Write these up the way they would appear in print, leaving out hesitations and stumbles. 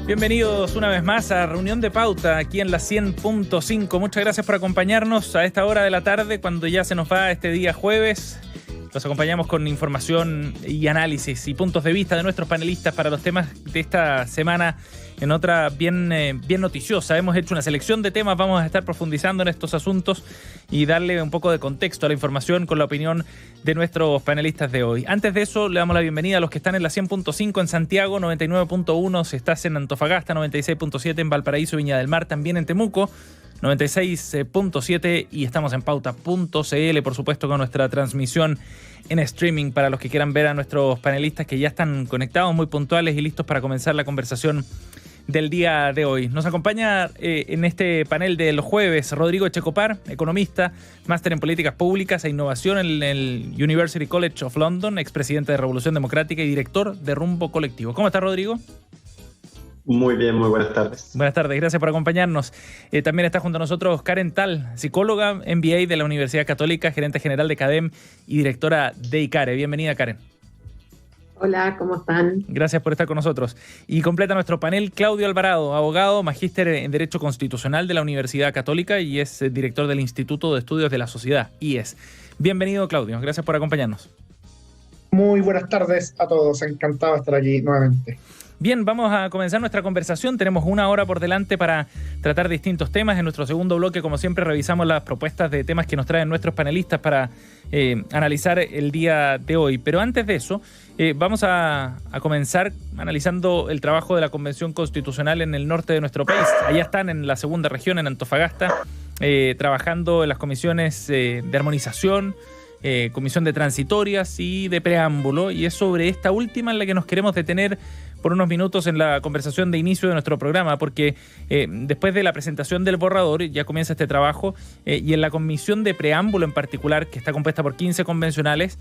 Bienvenidos una vez más a Reunión de Pauta aquí en la 100.5. Muchas gracias por acompañarnos a esta hora de la tarde cuando ya se nos va este día jueves. Los acompañamos con información y análisis y puntos de vista de nuestros panelistas para los temas de esta semana en otra bien noticiosa. Hemos hecho una selección de temas, vamos a estar profundizando en estos asuntos y darle un poco de contexto a la información con la opinión de nuestros panelistas de hoy. Antes de eso, le damos la bienvenida a los que están en la 100.5 en Santiago, 99.1 si estás en Antofagasta, 96.7 en Valparaíso, Viña del Mar, también en Temuco, 96.7 y estamos en pauta.cl, por supuesto, con nuestra transmisión en streaming para los que quieran ver a nuestros panelistas que ya están conectados, muy puntuales y listos para comenzar la conversación del día de hoy. Nos acompaña en este panel del jueves Rodrigo Echecopar, economista, máster en políticas públicas e innovación en el University College of London, expresidente de Revolución Democrática y director de Rumbo Colectivo. ¿Cómo está, Rodrigo? Muy bien, muy buenas tardes. Buenas tardes, gracias por acompañarnos. También está junto a nosotros Karen Tal, psicóloga, MBA de la Universidad Católica, gerente general de CADEM y directora de ICARE. Bienvenida, Karen. Hola, ¿cómo están? Gracias por estar con nosotros. Y completa nuestro panel Claudio Alvarado, abogado, magíster en Derecho Constitucional de la Universidad Católica y es director del Instituto de Estudios de la Sociedad, IES. Bienvenido, Claudio. Gracias por acompañarnos. Muy buenas tardes a todos. Encantado de estar aquí nuevamente. Bien, vamos a comenzar nuestra conversación. Tenemos una hora por delante para tratar distintos temas. En nuestro segundo bloque, como siempre, revisamos las propuestas de temas que nos traen nuestros panelistas para analizar el día de hoy. Pero antes de eso, vamos a comenzar analizando el trabajo de la Convención Constitucional en el norte de nuestro país. Allá están en la segunda región, en Antofagasta, trabajando en las comisiones de armonización, comisión de transitorias y de preámbulo. Y es sobre esta última en la que nos queremos detener por unos minutos en la conversación de inicio de nuestro programa, porque después de la presentación del borrador ya comienza este trabajo y en la comisión de preámbulo en particular, que está compuesta por 15 convencionales,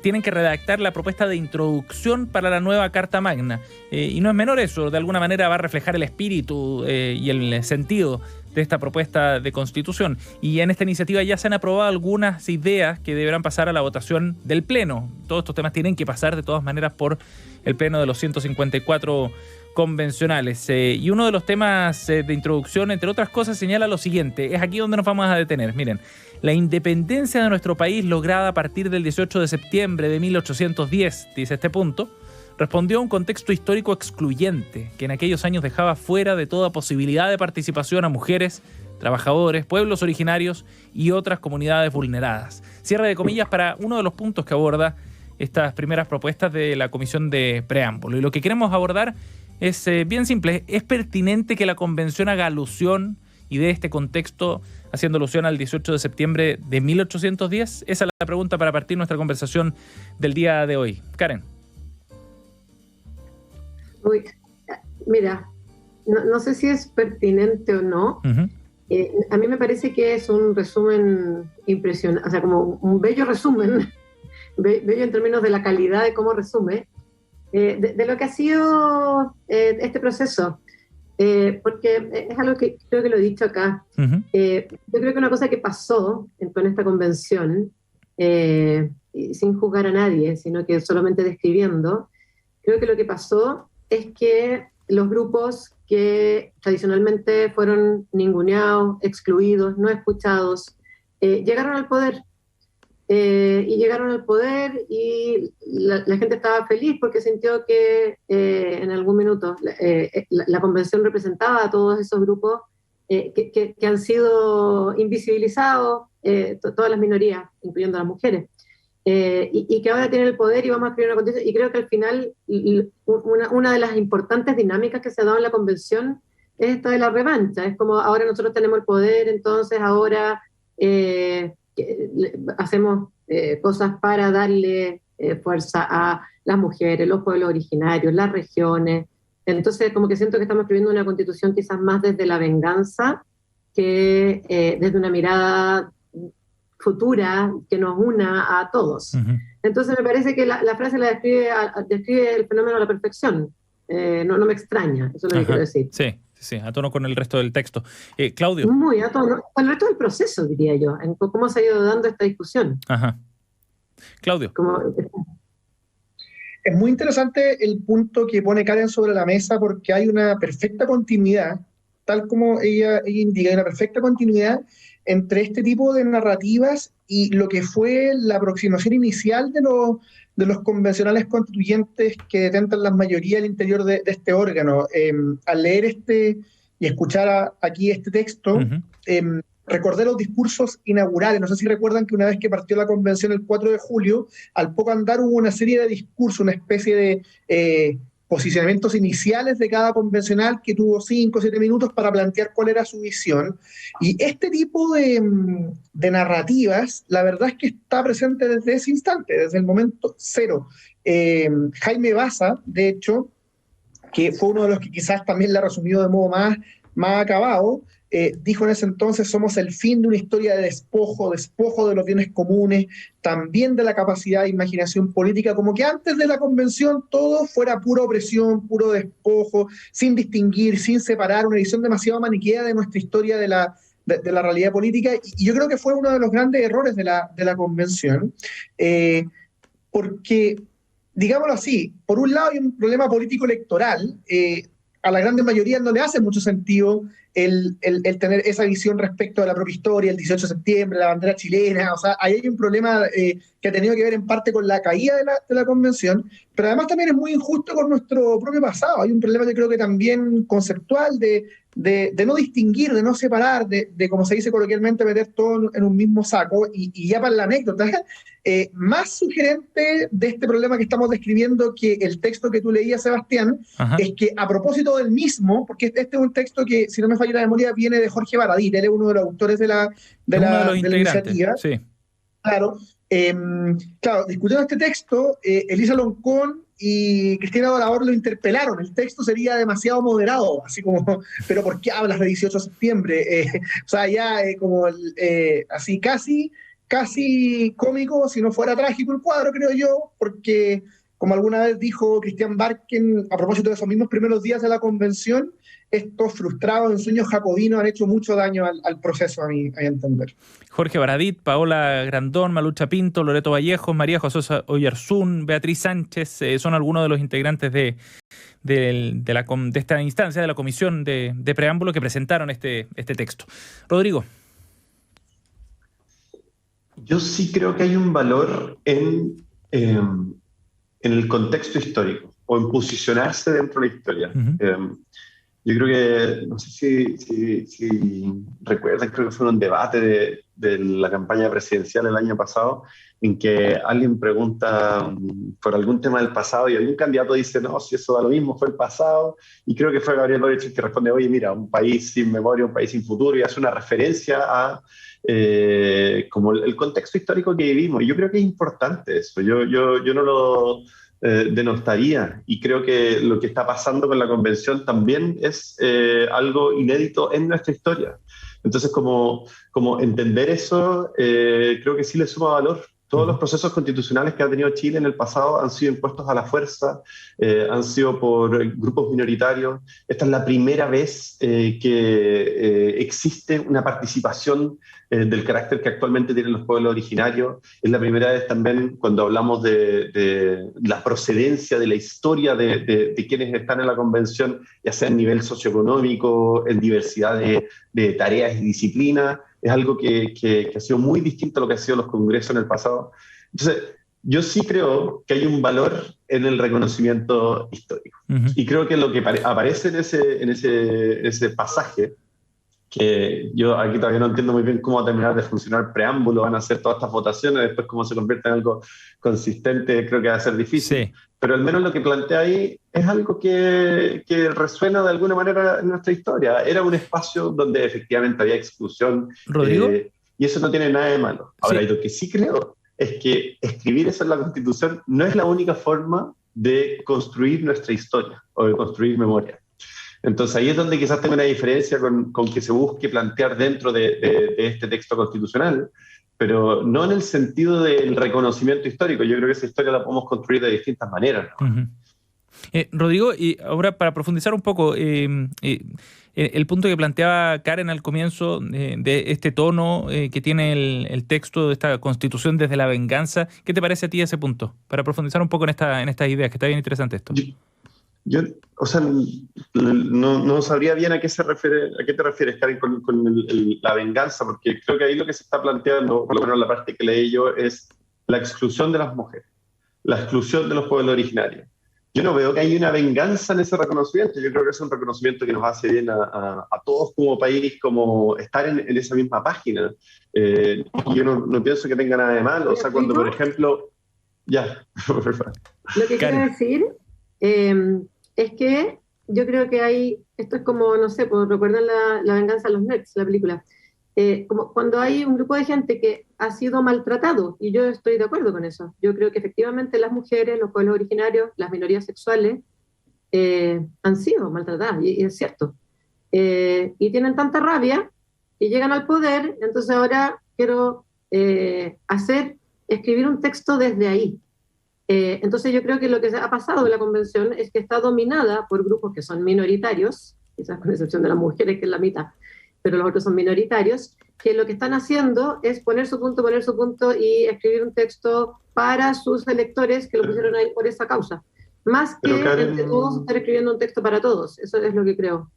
tienen que redactar la propuesta de introducción para la nueva Carta Magna. Y no es menor eso, de alguna manera va a reflejar el espíritu y el sentido de esta propuesta de constitución. Y en esta iniciativa ya se han aprobado algunas ideas que deberán pasar a la votación del Pleno. Todos estos temas tienen que pasar de todas maneras por el Pleno de los 154 convencionales. Y uno de los temas de introducción, entre otras cosas, señala lo siguiente. Es aquí donde nos vamos a detener. Miren, la independencia de nuestro país lograda a partir del 18 de septiembre de 1810, dice este punto, respondió a un contexto histórico excluyente que en aquellos años dejaba fuera de toda posibilidad de participación a mujeres, trabajadores, pueblos originarios y otras comunidades vulneradas. Cierre de comillas para uno de los puntos que aborda estas primeras propuestas de la comisión de preámbulo. Y lo que queremos abordar es bien simple. ¿Es pertinente que la convención haga alusión y dé este contexto haciendo alusión al 18 de septiembre de 1810? Esa es la pregunta para partir nuestra conversación del día de hoy. Karen. Uy, mira, no sé si es pertinente o no. Uh-huh. A mí me parece que es un resumen impresionante, o sea, como un bello resumen, bello en términos de la calidad de cómo resume, de lo que ha sido este proceso. Porque es algo que creo que lo he dicho acá. Uh-huh. Yo creo que una cosa que pasó con esta convención, sin juzgar a nadie, sino que solamente describiendo, creo que lo que pasó es que los grupos que tradicionalmente fueron ninguneados, excluidos, no escuchados, llegaron al poder. Y llegaron al poder y la gente estaba feliz porque sintió que en algún minuto la convención representaba a todos esos grupos que han sido invisibilizados, todas las minorías, incluyendo a las mujeres. Y que ahora tienen el poder y vamos a escribir una constitución. Y creo que al final una de las importantes dinámicas que se ha dado en la convención es esta de la revancha. Es como ahora nosotros tenemos el poder, entonces ahora hacemos cosas para darle fuerza a las mujeres, los pueblos originarios, las regiones. Entonces como que siento que estamos escribiendo una constitución quizás más desde la venganza que desde una mirada futura que nos una a todos. Uh-huh. Entonces me parece que la frase la describe el fenómeno a la perfección. No me extraña, eso es lo que quiero decir. Sí, a tono con el resto del texto. Claudio. Muy a tono con el resto del proceso, diría yo, en cómo se ha ido dando esta discusión. Ajá. Claudio. Es muy interesante el punto que pone Karen sobre la mesa porque hay una perfecta continuidad, tal como ella indica, hay una perfecta continuidad entre este tipo de narrativas y lo que fue la aproximación inicial de los convencionales constituyentes que detentan la mayoría al interior de este órgano. Al leer y escuchar aquí este texto, recordé los discursos inaugurales. No sé si recuerdan que una vez que partió la convención el 4 de julio, al poco andar hubo una serie de discursos, una especie de posicionamientos iniciales de cada convencional que tuvo 5 o 7 minutos para plantear cuál era su visión. Y este tipo de narrativas, la verdad es que está presente desde ese instante, desde el momento cero. Jaime Baza, de hecho, que fue uno de los que quizás también la ha resumido de modo más acabado, dijo en ese entonces: somos el fin de una historia de despojo de los bienes comunes, también de la capacidad de imaginación política, como que antes de la convención todo fuera pura opresión, puro despojo, sin distinguir, sin separar, una visión demasiado maniquea de nuestra historia de la realidad política, y yo creo que fue uno de los grandes errores de la convención, porque, digámoslo así, por un lado hay un problema político electoral. A la gran mayoría no le hace mucho sentido el tener esa visión respecto a la propia historia, el 18 de septiembre, la bandera chilena. O sea, ahí hay un problema que ha tenido que ver en parte con la caída de la convención, pero además también es muy injusto con nuestro propio pasado. Hay un problema, yo creo que también conceptual, de no distinguir, de no separar, de como se dice coloquialmente, meter todo en un mismo saco. Y ya para la anécdota, más sugerente de este problema que estamos describiendo que el texto que tú leías, Sebastián, es que a propósito del mismo, porque este es un texto que, si no me falla la memoria, viene de Jorge Baradit, él es uno de los autores de la iniciativa. Sí. Claro, discutiendo este texto, Elisa Loncón y Cristina Dorador lo interpelaron. El texto sería demasiado moderado, así como, pero ¿por qué hablas de 18 de septiembre? O sea, ya así casi cómico, si no fuera trágico el cuadro, creo yo, porque, como alguna vez dijo Christian Barken, a propósito de esos mismos primeros días de la convención, estos frustrados ensueños jacobinos han hecho mucho daño al proceso, a mi entender. Jorge Baradit, Paola Grandón, Malucha Pinto, Loreto Vallejos, María José Oyarzún, Beatriz Sánchez, son algunos de los integrantes de esta instancia, de la comisión de preámbulo que presentaron este texto. Rodrigo. Yo sí creo que hay un valor en el contexto histórico o en posicionarse dentro de la historia. Yo creo que, no sé si recuerdan, creo que fue un debate de la campaña presidencial el año pasado, en que alguien pregunta por algún tema del pasado y algún candidato dice: no, si eso da lo mismo, fue el pasado. Y creo que fue Gabriel Boric el que responde: oye, mira, un país sin memoria, un país sin futuro, y hace una referencia a como el contexto histórico que vivimos. Y yo creo que es importante eso. Yo no lo denostaría, y creo que lo que está pasando con la convención también es algo inédito en nuestra historia. Entonces, como entender eso, creo que sí le suma valor. Todos los procesos constitucionales que ha tenido Chile en el pasado han sido impuestos a la fuerza, han sido por grupos minoritarios. Esta es la primera vez que existe una participación del carácter que actualmente tienen los pueblos originarios. Es la primera vez también cuando hablamos de la procedencia, de la historia de quienes están en la convención, ya sea en nivel socioeconómico, en diversidad de tareas y disciplinas. Es algo que ha sido muy distinto a lo que han sido los congresos en el pasado. Entonces, yo sí creo que hay un valor en el reconocimiento histórico. Y creo que lo que aparece en ese pasaje, que yo aquí todavía no entiendo muy bien cómo va a terminar de funcionar el preámbulo, van a hacer todas estas votaciones, después cómo se convierte en algo consistente, creo que va a ser difícil. Sí. Pero al menos lo que plantea ahí es algo que resuena de alguna manera en nuestra historia. Era un espacio donde efectivamente había exclusión, y eso no tiene nada de malo. Ahora, lo que sí creo es que escribir eso en la Constitución no es la única forma de construir nuestra historia o de construir memoria. Entonces ahí es donde quizás tenga una diferencia con que se busque plantear dentro de este texto constitucional, pero no en el sentido del reconocimiento histórico. Yo creo que esa historia la podemos construir de distintas maneras, ¿no? Rodrigo, y ahora para profundizar un poco, el punto que planteaba Karen al comienzo de este tono que tiene el texto de esta Constitución desde la venganza. ¿Qué te parece a ti ese punto? Para profundizar un poco en estas ideas, que está bien interesante esto. Yo, o sea, no sabría bien a qué te refieres, Karen, con la venganza, porque creo que ahí lo que se está planteando, por lo menos la parte que leí yo, es la exclusión de las mujeres, la exclusión de los pueblos originarios. Yo no veo que hay una venganza en ese reconocimiento. Yo creo que es un reconocimiento que nos hace bien a todos como país, como estar en esa misma página. Yo no pienso que tenga nada de malo. O sea, cuando, por ejemplo... Ya, Lo que quiero decir es que yo creo que hay... Esto es como, no sé, pues, ¿recuerdan la venganza de los Nerds, la película? Como cuando hay un grupo de gente que ha sido maltratado, y yo estoy de acuerdo con eso. Yo creo que efectivamente las mujeres, los pueblos originarios, las minorías sexuales han sido maltratadas, y es cierto. Y tienen tanta rabia y llegan al poder, entonces ahora quiero escribir un texto desde ahí. Entonces yo creo que lo que ha pasado en la convención es que está dominada por grupos que son minoritarios, quizás con excepción de las mujeres, que es la mitad, pero los otros son minoritarios, que lo que están haciendo es poner su punto y escribir un texto para sus electores que lo pusieron ahí por esa causa. Más que entre todos estar escribiendo un texto para todos. Eso es lo que creo.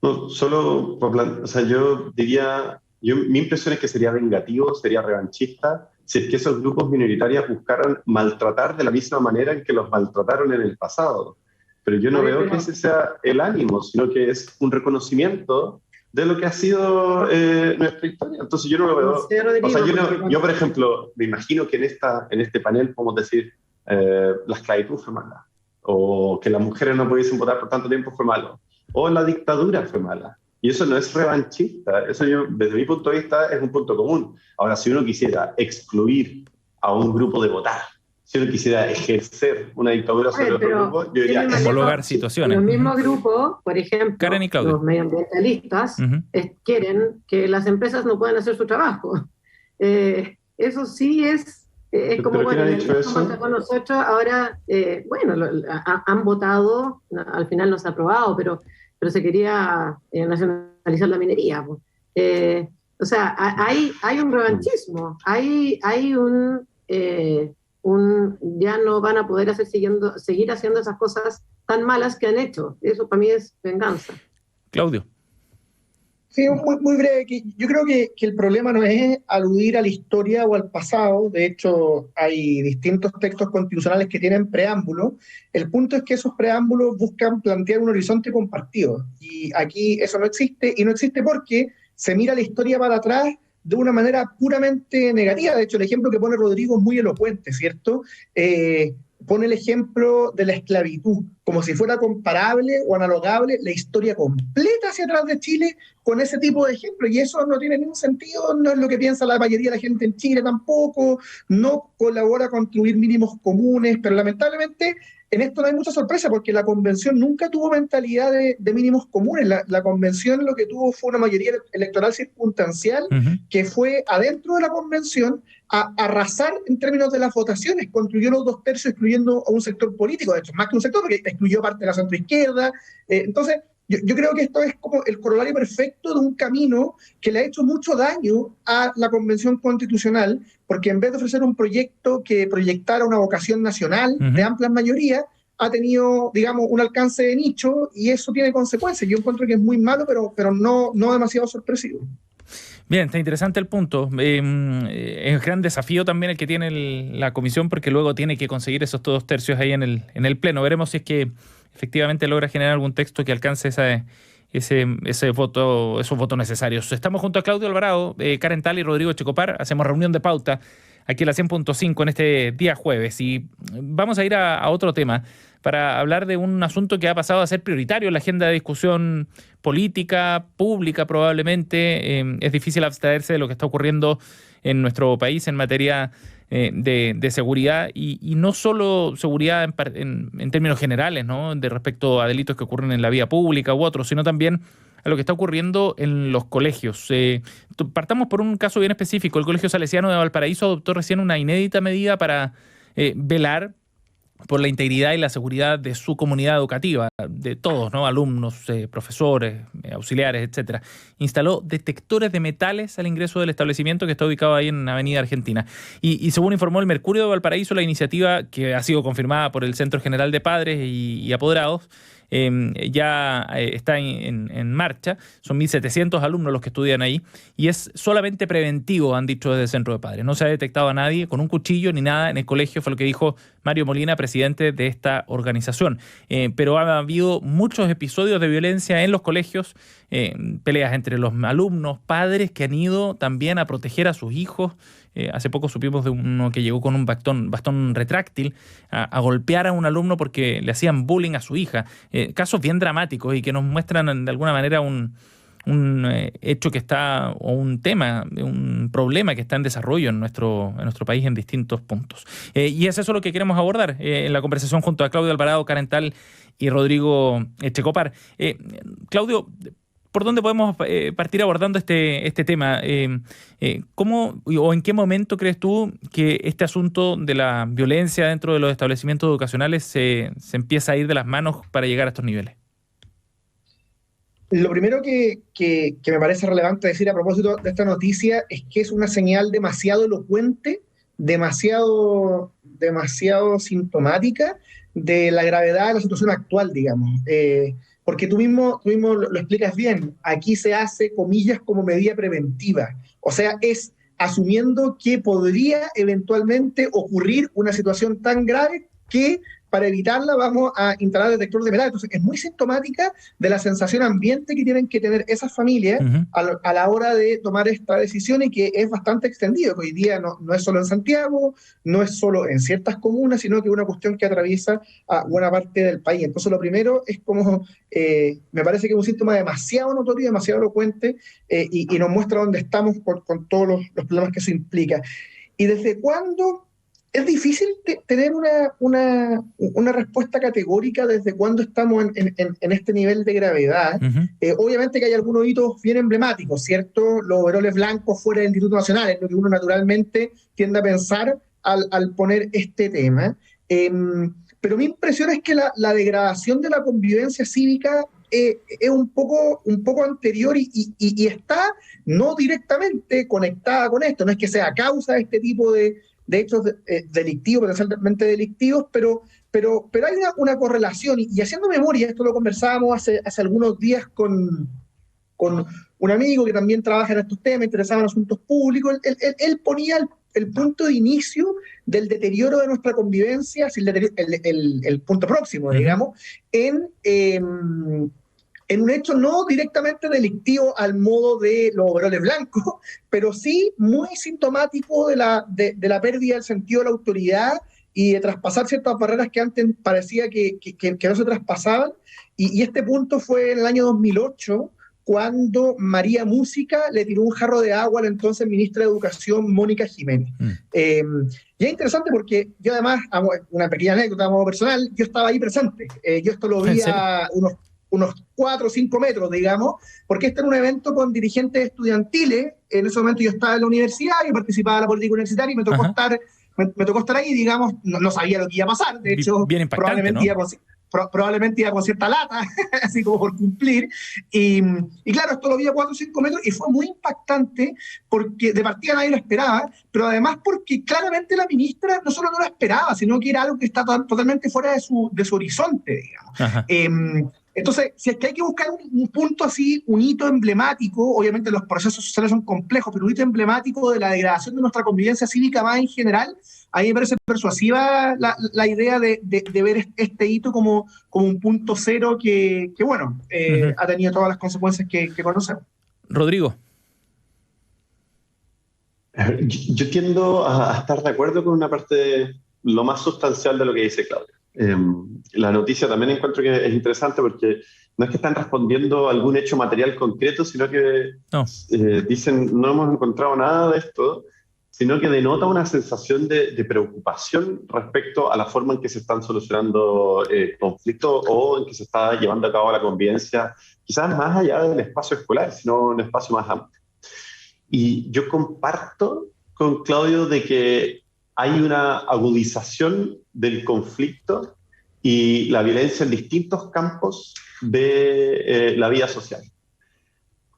No, solo, o sea, yo diría, mi impresión es que sería vengativo, sería revanchista, si es que esos grupos minoritarios buscaran maltratar de la misma manera en que los maltrataron en el pasado. Pero yo no veo que ese sea el ánimo, sino que es un reconocimiento de lo que ha sido nuestra historia. Entonces yo no lo veo... O sea, yo por ejemplo, me imagino que en este panel podemos decir la esclavitud fue mala, o que las mujeres no pudiesen votar por tanto tiempo fue malo, o la dictadura fue mala. Y eso no es revanchista, eso desde mi punto de vista es un punto común. Ahora, si uno quisiera excluir a un grupo de votar, si uno quisiera ejercer una dictadura sobre otro grupo, yo diría... Homologar situaciones. Los mismos grupos, por ejemplo, los medioambientalistas, quieren que las empresas no puedan hacer su trabajo. Eso sí es como, bueno, con nosotros ahora, han votado, han final no se ha aprobado, pero se quería nacionalizar la minería. O sea, hay un revanchismo, hay ya no van a poder seguir haciendo esas cosas tan malas que han hecho. Eso para mí es venganza. Claudio. Sí, muy breve. Yo creo que el problema no es aludir a la historia o al pasado. De hecho, hay distintos textos constitucionales que tienen preámbulos. El punto es que esos preámbulos buscan plantear un horizonte compartido. Y aquí eso no existe, y no existe porque se mira la historia para atrás de una manera puramente negativa. De hecho, el ejemplo que pone Rodrigo es muy elocuente, ¿cierto? Pone el ejemplo de la esclavitud, como si fuera comparable o analogable la historia completa hacia atrás de Chile con ese tipo de ejemplos, y eso no tiene ningún sentido, no es lo que piensa la mayoría de la gente en Chile tampoco, no colabora a construir mínimos comunes, pero lamentablemente en esto no hay mucha sorpresa, porque la convención nunca tuvo mentalidad de mínimos comunes. La convención lo que tuvo fue una mayoría electoral circunstancial, que fue adentro de la convención a arrasar en términos de las votaciones, construyó los 2/3 excluyendo a un sector político, de hecho, más que un sector, porque excluyó parte de la centroizquierda. Entonces, yo creo que esto es como el corolario perfecto de un camino que le ha hecho mucho daño a la Convención Constitucional, porque en vez de ofrecer un proyecto que proyectara una vocación nacional de amplias mayorías, ha tenido, digamos, un alcance de nicho, y eso tiene consecuencias. Yo encuentro que es muy malo, pero no demasiado sorpresivo. Bien, está interesante el punto. Es un gran desafío también el que tiene la comisión, porque luego tiene que conseguir esos 2/3 ahí en el pleno. Veremos si es que efectivamente logra generar algún texto que alcance esos votos necesarios. Estamos junto a Claudio Alvarado, Karen Tal y Rodrigo Checopar. Hacemos reunión de pauta aquí en la 100.5 en este día jueves. Y vamos a ir a otro tema para hablar de un asunto que ha pasado a ser prioritario en la agenda de discusión política, pública probablemente. Es difícil abstraerse de lo que está ocurriendo en nuestro país en materia de seguridad, y no solo seguridad en términos generales, ¿no?, de respecto a delitos que ocurren en la vía pública u otros, sino también a lo que está ocurriendo en los colegios. Partamos por un caso bien específico. El Colegio Salesiano de Valparaíso adoptó recién una inédita medida para velar por la integridad y la seguridad de su comunidad educativa, de todos, ¿no? Alumnos, profesores, auxiliares, etcétera. Instaló detectores de metales al ingreso del establecimiento que está ubicado ahí en Avenida Argentina. Y según informó el Mercurio de Valparaíso, la iniciativa, que ha sido confirmada por el Centro General de Padres y Apoderados, ya está en marcha. Son 1.700 alumnos los que estudian ahí y es solamente preventivo, han dicho desde el Centro de Padres. No se ha detectado a nadie con un cuchillo ni nada en el colegio, fue lo que dijo Mario Molina, presidente de esta organización. Pero ha habido muchos episodios de violencia en los colegios, peleas entre los alumnos, padres que han ido también a proteger a sus hijos. Hace poco supimos de uno que llegó con un bastón retráctil a golpear a un alumno porque le hacían bullying a su hija. Casos bien dramáticos y que nos muestran de alguna manera un hecho que está, o un tema, un problema que está en desarrollo en nuestro país en distintos puntos. Y es eso lo que queremos abordar en la conversación junto a Claudio Alvarado Carental y Rodrigo Checopar. Claudio, ¿por dónde podemos partir abordando este tema? ¿Cómo o en qué momento crees tú que este asunto de la violencia dentro de los establecimientos educacionales se empieza a ir de las manos para llegar a estos niveles? Lo primero que me parece relevante decir a propósito de esta noticia es que es una señal demasiado elocuente, demasiado sintomática de la gravedad de la situación actual, digamos. Porque tú mismo lo explicas bien, aquí se hace, comillas, como medida preventiva. O sea, es asumiendo que podría eventualmente ocurrir una situación tan grave que para evitarla vamos a instalar detectores de metales. Entonces, es muy sintomática de la sensación ambiente que tienen que tener esas familias a la hora de tomar esta decisión y que es bastante extendido, que hoy día no es solo en Santiago, no es solo en ciertas comunas, sino que es una cuestión que atraviesa a buena parte del país. Entonces, lo primero es como, me parece que es un síntoma demasiado notorio, demasiado elocuente y nos muestra dónde estamos con todos los problemas que eso implica. ¿Y desde cuándo? Es difícil tener una respuesta categórica desde cuándo estamos en este nivel de gravedad. Obviamente que hay algunos hitos bien emblemáticos, ¿cierto? Los overoles blancos fuera del Instituto Nacional, es lo que uno naturalmente tiende a pensar al poner este tema. Pero mi impresión es que la degradación de la convivencia cívica es un poco anterior y está no directamente conectada con esto. No es que sea causa de este tipo de hechos delictivos, potencialmente delictivos, pero hay una correlación. Y haciendo memoria, esto lo conversábamos hace algunos días con un amigo que también trabaja en estos temas, interesado en asuntos públicos. Él ponía el punto de inicio del deterioro de nuestra convivencia, el punto próximo, digamos, en un hecho no directamente delictivo al modo de los overoles blancos, pero sí muy sintomático de la pérdida del sentido de la autoridad y de traspasar ciertas barreras que antes parecía que no se traspasaban. Y este punto fue en el año 2008, cuando María Música le tiró un jarro de agua a la entonces ministra de Educación, Mónica Jiménez. Y es interesante porque yo además, una pequeña anécdota a modo personal, yo estaba ahí presente. Yo esto lo vi a unos 4 o 5 metros, digamos, porque este era un evento con dirigentes estudiantiles. En ese momento yo estaba en la universidad y participaba en la política universitaria y me tocó estar ahí, digamos, no sabía lo que iba a pasar. De hecho, bien impactante, probablemente iba con cierta lata, así como por cumplir. Y claro, esto lo vi a 4 o 5 metros y fue muy impactante porque de partida nadie lo esperaba, pero además porque claramente la ministra no solo no lo esperaba, sino que era algo que está totalmente fuera de su horizonte, digamos. Entonces, si es que hay que buscar un punto así, un hito emblemático, obviamente los procesos sociales son complejos, pero un hito emblemático de la degradación de nuestra convivencia cívica más en general, a mí me parece persuasiva la idea de ver este hito como un punto cero que bueno, ha tenido todas las consecuencias que conocemos. Rodrigo. Yo tiendo a estar de acuerdo con una parte lo más sustancial de lo que dice Claudio. La noticia también encuentro que es interesante porque no es que están respondiendo a algún hecho material concreto, sino que dicen no hemos encontrado nada de esto, sino que denota una sensación de preocupación respecto a la forma en que se están solucionando conflictos o en que se está llevando a cabo la convivencia, quizás más allá del espacio escolar, sino un espacio más amplio. Y yo comparto con Claudio de que hay una agudización del conflicto y la violencia en distintos campos de la vida social.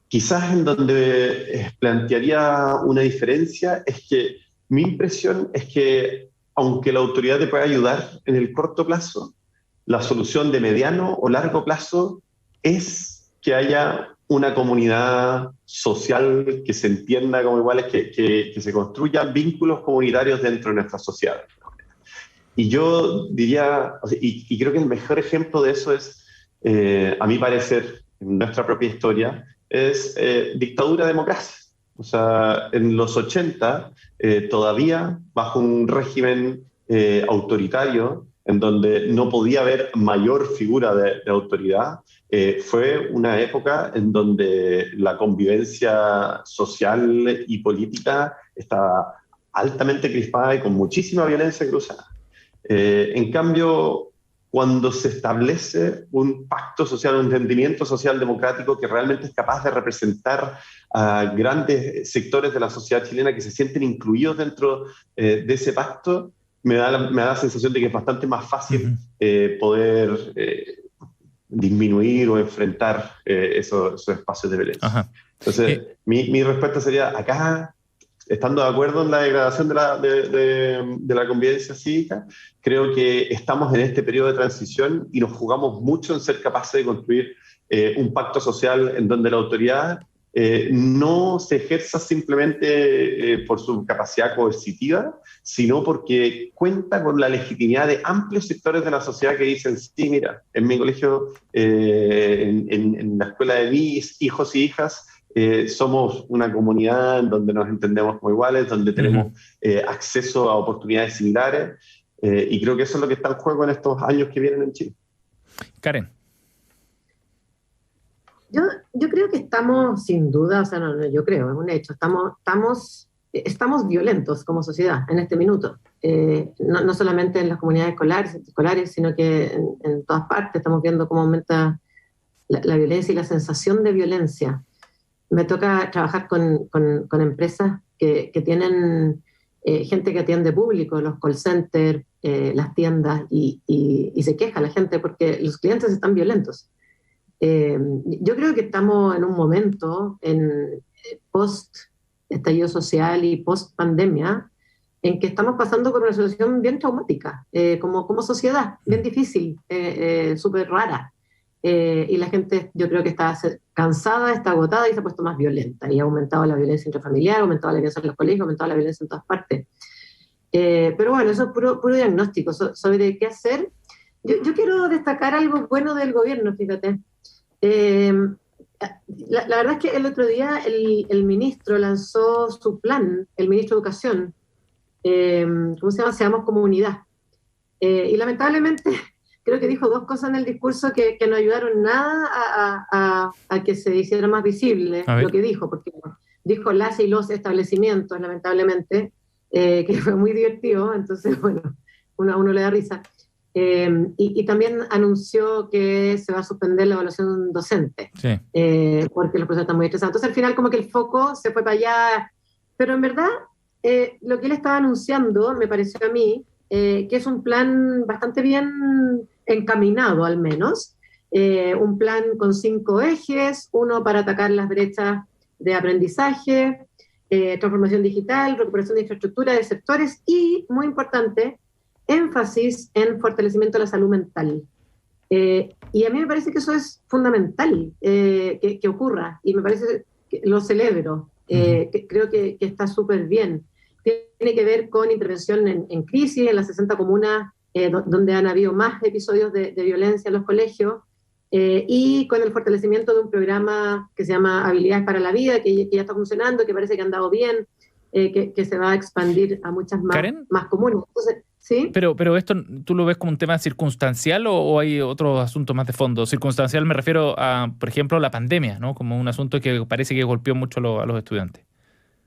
Quizás en donde plantearía una diferencia es que mi impresión es que, aunque la autoridad te pueda ayudar en el corto plazo, la solución de mediano o largo plazo es que haya una comunidad social que se entienda como iguales, que se construyan vínculos comunitarios dentro de nuestra sociedad. Y yo diría, y creo que el mejor ejemplo de eso es, a mi parecer, en nuestra propia historia, es dictadura-democracia. O sea, en los 80, todavía bajo un régimen autoritario, en donde no podía haber mayor figura de autoridad, fue una época en donde la convivencia social y política estaba altamente crispada y con muchísima violencia cruzada. En cambio, cuando se establece un pacto social, un entendimiento social democrático que realmente es capaz de representar a grandes sectores de la sociedad chilena que se sienten incluidos dentro de ese pacto, me da la sensación de que es bastante más fácil poder disminuir o enfrentar esos espacios de violencia. Ajá. Entonces, mi respuesta sería, acá, estando de acuerdo en la degradación de la convivencia cívica, creo que estamos en este periodo de transición y nos jugamos mucho en ser capaces de construir un pacto social en donde la autoridad no se ejerza simplemente por su capacidad coercitiva, sino porque cuenta con la legitimidad de amplios sectores de la sociedad que dicen, sí, mira, en mi colegio, en la escuela de mis hijos y hijas, somos una comunidad en donde nos entendemos como iguales, donde tenemos acceso a oportunidades similares, y creo que eso es lo que está en juego en estos años que vienen en Chile. Karen. Yo creo que estamos, sin duda, o sea, no, yo creo, es un hecho, estamos violentos como sociedad en este minuto. No solamente en las comunidades escolares, sino que en todas partes estamos viendo cómo aumenta la violencia y la sensación de violencia. Me toca trabajar con empresas que tienen gente que atiende público, los call centers, las tiendas, y se queja la gente porque los clientes están violentos. Yo creo que estamos en un momento, en post-estallido social y post-pandemia, en que estamos pasando por una situación bien traumática, como sociedad, bien difícil, súper rara. Y la gente, yo creo que está cansada, está agotada y se ha puesto más violenta. Y ha aumentado la violencia intrafamiliar, ha aumentado la violencia en los colegios, ha aumentado la violencia en todas partes. Pero bueno, eso es puro diagnóstico sobre qué hacer. Yo quiero destacar algo bueno del gobierno, fíjate. La verdad es que el otro día el ministro lanzó su plan, el ministro de Educación, ¿cómo se llama? Seamos Comunidad. Y lamentablemente creo que dijo dos cosas en el discurso que no ayudaron nada a que se hiciera más visible lo que dijo, porque dijo las y los establecimientos, lamentablemente, que fue muy divertido, entonces, bueno, a uno le da risa. Y también anunció que se va a suspender la evaluación docente, sí. Porque los profesores están muy estresados. Entonces, al final, como que el foco se fue para allá. Pero en verdad, lo que él estaba anunciando, me pareció a mí, que es un plan bastante bien encaminado, al menos. Un plan con 5 ejes, uno para atacar las brechas de aprendizaje, transformación digital, recuperación de infraestructura de sectores y, muy importante, énfasis en fortalecimiento de la salud mental. Y a mí me parece que eso es fundamental que ocurra, y me parece que lo celebro. Creo que está súper bien. Tiene que ver con intervención en crisis, en las 60 comunas donde han habido más episodios de violencia en los colegios, y con el fortalecimiento de un programa que se llama Habilidades para la Vida, que ya está funcionando, que parece que ha andado bien, que se va a expandir a muchas más comunas. Entonces, ¿sí? Pero esto, ¿tú lo ves como un tema circunstancial o hay otros asuntos más de fondo? Circunstancial me refiero a, por ejemplo, la pandemia, ¿no? Como un asunto que parece que golpeó mucho a los estudiantes.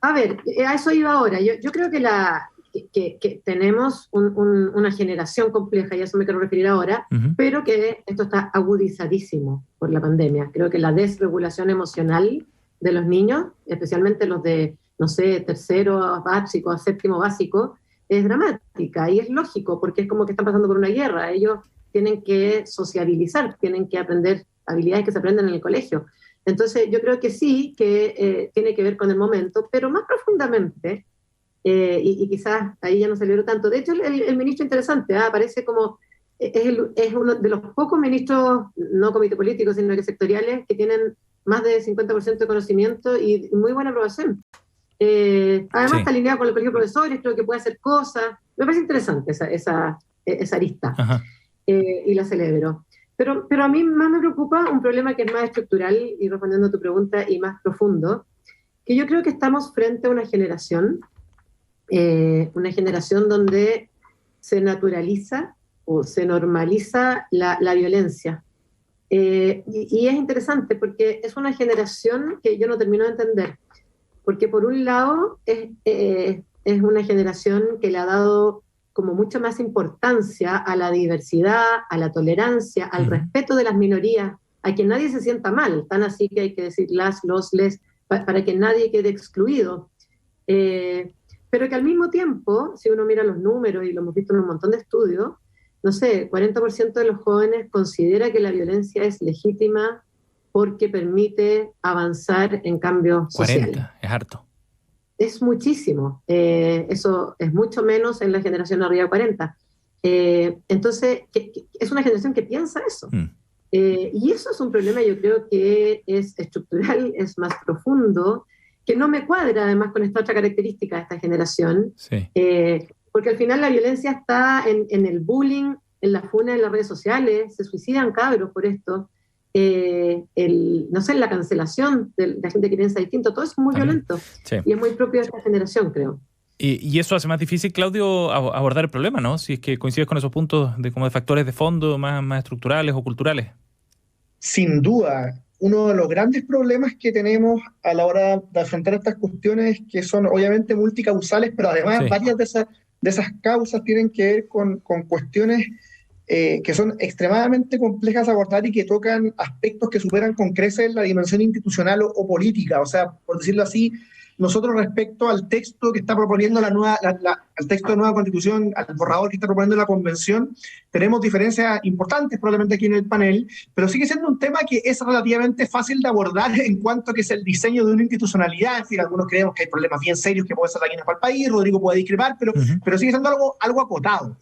A ver, a eso iba ahora. Yo creo que tenemos una generación compleja, y a eso me quiero referir ahora, pero que esto está agudizadísimo por la pandemia. Creo que la desregulación emocional de los niños, especialmente los de, no sé, tercero básico, séptimo básico, es dramática y es lógico, porque es como que están pasando por una guerra. Ellos tienen que sociabilizar, tienen que aprender habilidades que se aprenden en el colegio. Entonces yo creo que sí, que tiene que ver con el momento, pero más profundamente, y quizás ahí ya no se liberó tanto. De hecho, el ministro interesante, parece como, es uno de los pocos ministros, no comité político, sino que sectoriales, que tienen más de 50% de conocimiento y muy buena aprobación. Además está alineado con el colegio de profesores, creo que puede hacer cosas. Me parece interesante esa arista, y la celebro. Pero a mí más me preocupa un problema que es más estructural, y respondiendo a tu pregunta, y más profundo, que yo creo que estamos frente a una generación donde se naturaliza o se normaliza la violencia. Y es interesante porque es una generación que yo no termino de entender, porque por un lado es una generación que le ha dado como mucha más importancia a la diversidad, a la tolerancia, al respeto de las minorías, a que nadie se sienta mal, tan así que hay que decir les, para que nadie quede excluido. Pero que al mismo tiempo, si uno mira los números, y lo hemos visto en un montón de estudios, no sé, 40% de los jóvenes considera que la violencia es legítima porque permite avanzar en cambios sociales. 40, es harto. Es muchísimo. Eso es mucho menos en la generación arriba de 40. Entonces, es una generación que piensa eso. Y eso es un problema, yo creo que es estructural, es más profundo, que no me cuadra además con esta otra característica de esta generación. Sí. Porque al final la violencia está en el bullying, en la funa, en las redes sociales, se suicidan cabros por esto. No sé, la cancelación de la gente que piensa distinto, todo es muy violento. Sí. Y es muy propio de esta generación, creo. Y eso hace más difícil, Claudio, abordar el problema, ¿no? Si es que coincides con esos puntos como de factores de fondo más estructurales o culturales. Sin duda, uno de los grandes problemas que tenemos a la hora de afrontar estas cuestiones, que son obviamente multicausales, pero además varias de esas causas tienen que ver con cuestiones que son extremadamente complejas de abordar y que tocan aspectos que superan con creces la dimensión institucional o política. O sea, por decirlo así, nosotros respecto al texto que está proponiendo al texto de nueva constitución, al borrador que está proponiendo la convención, tenemos diferencias importantes probablemente aquí en el panel, pero sigue siendo un tema que es relativamente fácil de abordar en cuanto a que es el diseño de una institucionalidad. Es decir, algunos creemos que hay problemas bien serios que pueden ser dañinos para el país, Rodrigo puede discrepar, pero sigue siendo algo acotado.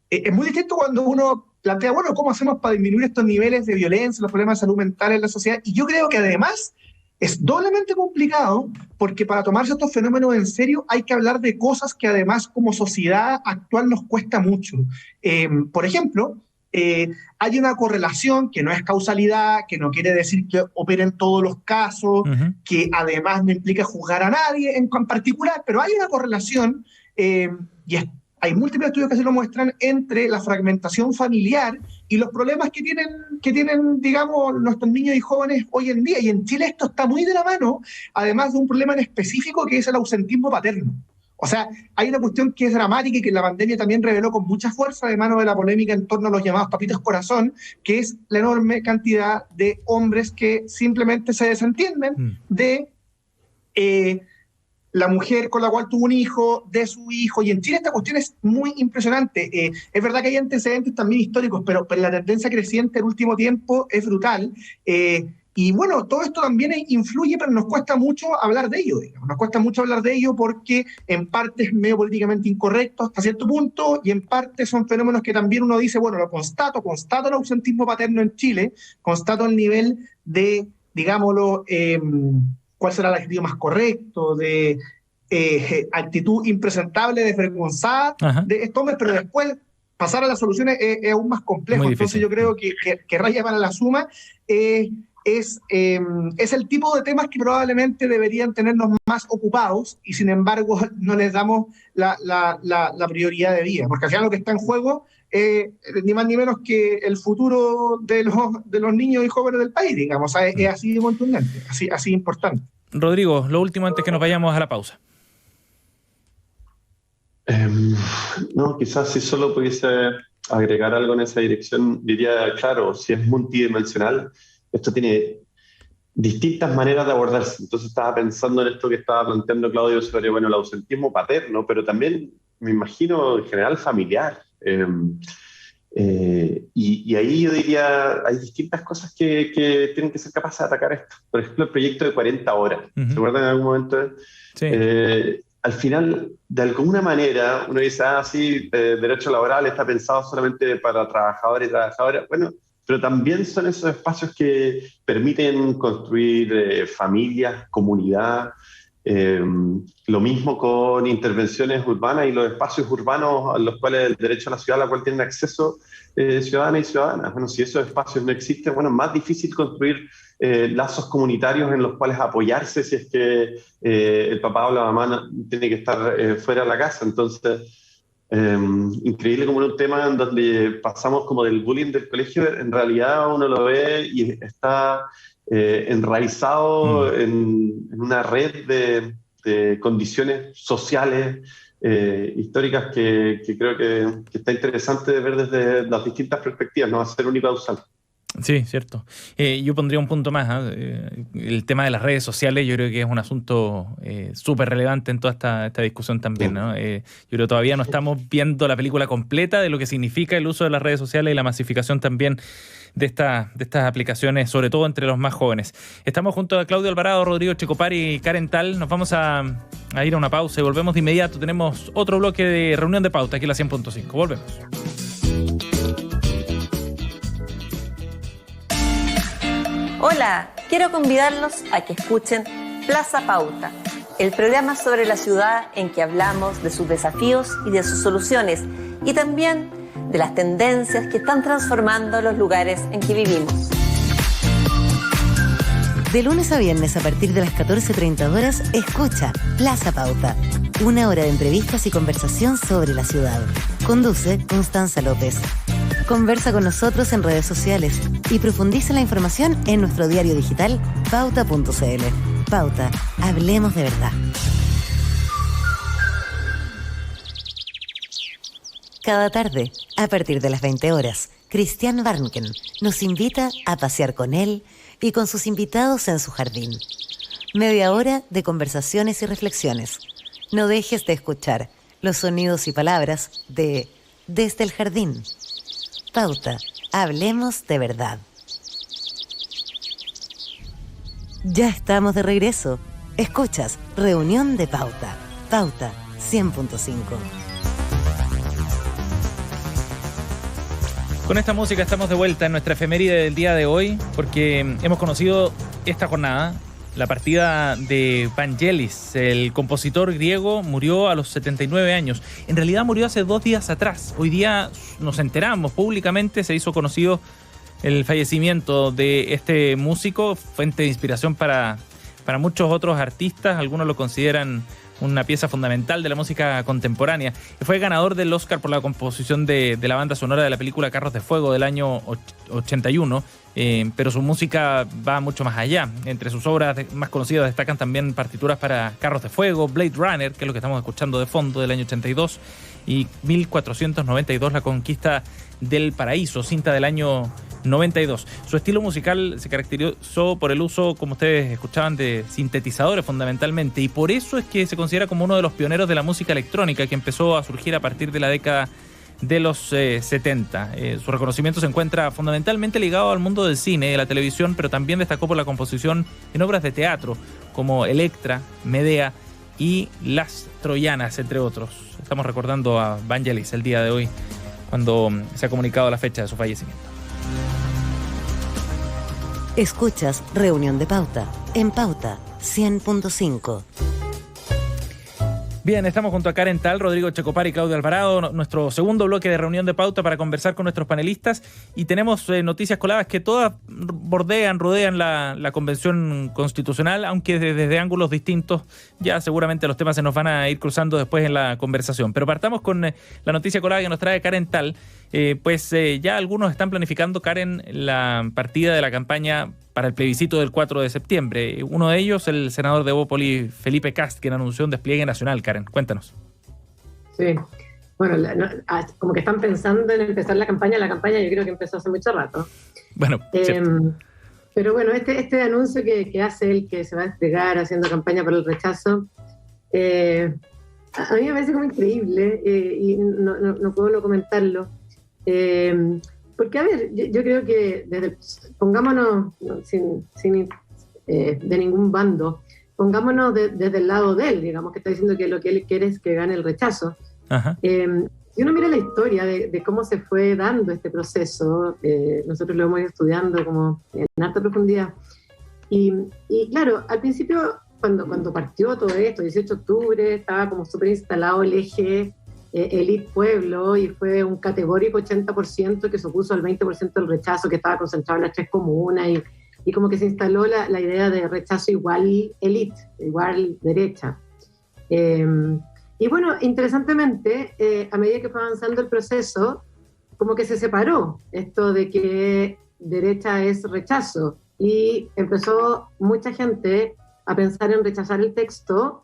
Es muy distinto cuando uno plantea, bueno, ¿cómo hacemos para disminuir estos niveles de violencia, los problemas de salud mental en la sociedad? Y yo creo que además es doblemente complicado porque para tomarse estos fenómenos en serio hay que hablar de cosas que además como sociedad actual nos cuesta mucho. Por ejemplo, hay una correlación que no es causalidad, que no quiere decir que opere en todos los casos, que además no implica juzgar a nadie en particular, pero hay una correlación hay múltiples estudios que se lo muestran entre la fragmentación familiar y los problemas que tienen, digamos, nuestros niños y jóvenes hoy en día. Y en Chile esto está muy de la mano, además de un problema en específico que es el ausentismo paterno. O sea, hay una cuestión que es dramática y que la pandemia también reveló con mucha fuerza de mano de la polémica en torno a los llamados papitos corazón, que es la enorme cantidad de hombres que simplemente se desentienden de la mujer con la cual tuvo un hijo, de su hijo, y en Chile esta cuestión es muy impresionante. Es verdad que hay antecedentes también históricos, pero la tendencia creciente en el último tiempo es brutal. Y bueno, todo esto también influye, pero nos cuesta mucho hablar de ello, digamos. Nos cuesta mucho hablar de ello porque en parte es medio políticamente incorrecto hasta cierto punto, y en parte son fenómenos que también uno dice, bueno, lo constato el ausentismo paterno en Chile, constato el nivel de, digámoslo, cuál será el adjetivo más correcto, de actitud impresentable, desvergonzada de estos hombres, pero después pasar a las soluciones es aún más complejo. Entonces yo creo que raya para la suma es el tipo de temas que probablemente deberían tenernos más ocupados y sin embargo no les damos la prioridad de vida, porque al final lo que está en juego ni más ni menos que el futuro de los niños y jóvenes del país, digamos. O sea, es así de contundente, así importante. Rodrigo, lo último antes que nos vayamos a la pausa. No, quizás si solo pudiese agregar algo en esa dirección, diría, claro, si es multidimensional, esto tiene distintas maneras de abordarse. Entonces estaba pensando en esto que estaba planteando Claudio sobre, bueno, el ausentismo paterno, pero también me imagino, en general familiar. Y ahí yo diría, hay distintas cosas que tienen que ser capaces de atacar esto. Por ejemplo, el proyecto de 40 horas. ¿Se acuerdan en algún momento? Sí. Al final, de alguna manera, uno dice, sí, derecho laboral está pensado solamente para trabajadores y trabajadoras. Bueno, pero también son esos espacios que permiten construir familias, comunidad. Lo mismo con intervenciones urbanas y los espacios urbanos a los cuales el derecho a la ciudad, a la cual tienen acceso ciudadanas y ciudadanas. Bueno, si esos espacios no existen, bueno, es más difícil construir lazos comunitarios en los cuales apoyarse si es que el papá o la mamá tiene que estar fuera de la casa. Entonces, increíble como en un tema en donde pasamos como del bullying del colegio, en realidad uno lo ve y está enraizado en una red de condiciones sociales históricas que creo que está interesante de ver desde las distintas perspectivas, no va a ser unicausal. Sí, cierto. Yo pondría un punto más. El tema de las redes sociales yo creo que es un asunto súper relevante en toda esta discusión también, ¿no? Yo creo que todavía no estamos viendo la película completa de lo que significa el uso de las redes sociales y la masificación también de estas aplicaciones, sobre todo entre los más jóvenes. Estamos junto a Claudio Alvarado, Rodrigo Checopari y Karen Tal. Nos vamos a ir a una pausa y volvemos de inmediato. Tenemos otro bloque de Reunión de Pauta aquí en la 100.5. Volvemos. Hola, quiero convidarlos a que escuchen Plaza Pauta, el programa sobre la ciudad en que hablamos de sus desafíos y de sus soluciones, y también de las tendencias que están transformando los lugares en que vivimos. De lunes a viernes a partir de las 14:30 horas, escucha Plaza Pauta. 1 hora de entrevistas y conversación sobre la ciudad. Conduce Constanza López. Conversa con nosotros en redes sociales y profundiza la información en nuestro diario digital pauta.cl. Pauta, hablemos de verdad. Cada tarde, a partir de las 20 horas, Cristian Barnken nos invita a pasear con él y con sus invitados en su jardín. Media hora de conversaciones y reflexiones. No dejes de escuchar los sonidos y palabras de Desde el Jardín. Pauta, hablemos de verdad. Ya estamos de regreso. Escuchas Reunión de Pauta. Pauta 100.5. Con esta música estamos de vuelta en nuestra efeméride del día de hoy, porque hemos conocido esta jornada, la partida de Vangelis. El compositor griego murió a los 79 años. En realidad murió hace 2 días atrás. Hoy día nos enteramos públicamente, se hizo conocido el fallecimiento de este músico, fuente de inspiración para muchos otros artistas. Algunos lo consideran una pieza fundamental de la música contemporánea. Fue ganador del Oscar por la composición de la banda sonora de la película Carros de Fuego del año 81, pero su música va mucho más allá. Entre sus obras más conocidas destacan también partituras para Carros de Fuego, Blade Runner, que es lo que estamos escuchando de fondo, del año 82, y 1492, La Conquista del Paraíso, cinta del año 92. Su estilo musical se caracterizó por el uso, como ustedes escuchaban, de sintetizadores fundamentalmente, y por eso es que se considera como uno de los pioneros de la música electrónica, que empezó a surgir a partir de la década de los 70. Su reconocimiento se encuentra fundamentalmente ligado al mundo del cine y de la televisión, pero también destacó por la composición en obras de teatro como Electra, Medea y Las Troyanas, entre otros. Estamos recordando a Vangelis el día de hoy, cuando se ha comunicado la fecha de su fallecimiento. Escuchas Reunión de Pauta en Pauta 100.5. Bien, estamos junto a Karen Tal, Rodrigo Checopari y Claudio Alvarado, nuestro segundo bloque de Reunión de Pauta para conversar con nuestros panelistas, y tenemos noticias coladas que todas rodean la Convención Constitucional, aunque desde ángulos distintos. Ya seguramente los temas se nos van a ir cruzando después en la conversación. Pero partamos con la noticia colada que nos trae Karen Tal. Ya algunos están planificando, Karen, la partida de la campaña para el plebiscito del 4 de septiembre. Uno de ellos, el senador de Bópoli, Felipe Kast, quien anunció un despliegue nacional. Karen, cuéntanos. Sí, bueno, como que están pensando en empezar la campaña yo creo que empezó hace mucho rato. Bueno, pero bueno, este anuncio que hace él, que se va a desplegar haciendo campaña por el rechazo, A mí me parece como increíble y no puedo no comentarlo. Porque, a ver, yo creo que pongámonos de ningún bando, pongámonos desde el lado de él, digamos, que está diciendo que lo que él quiere es que gane el rechazo. Si uno mira la historia de cómo se fue dando este proceso, nosotros lo hemos ido estudiando como en alta profundidad. Y claro, al principio, cuando partió todo esto, 18 de octubre, estaba como súper instalado el eje elite-pueblo y fue un categórico 80% que se opuso al 20% del rechazo que estaba concentrado en las 3 comunas y como que se instaló la idea de rechazo igual elite, igual derecha. Y bueno, interesantemente, a medida que fue avanzando el proceso, como que se separó esto de que derecha es rechazo y empezó mucha gente a pensar en rechazar el texto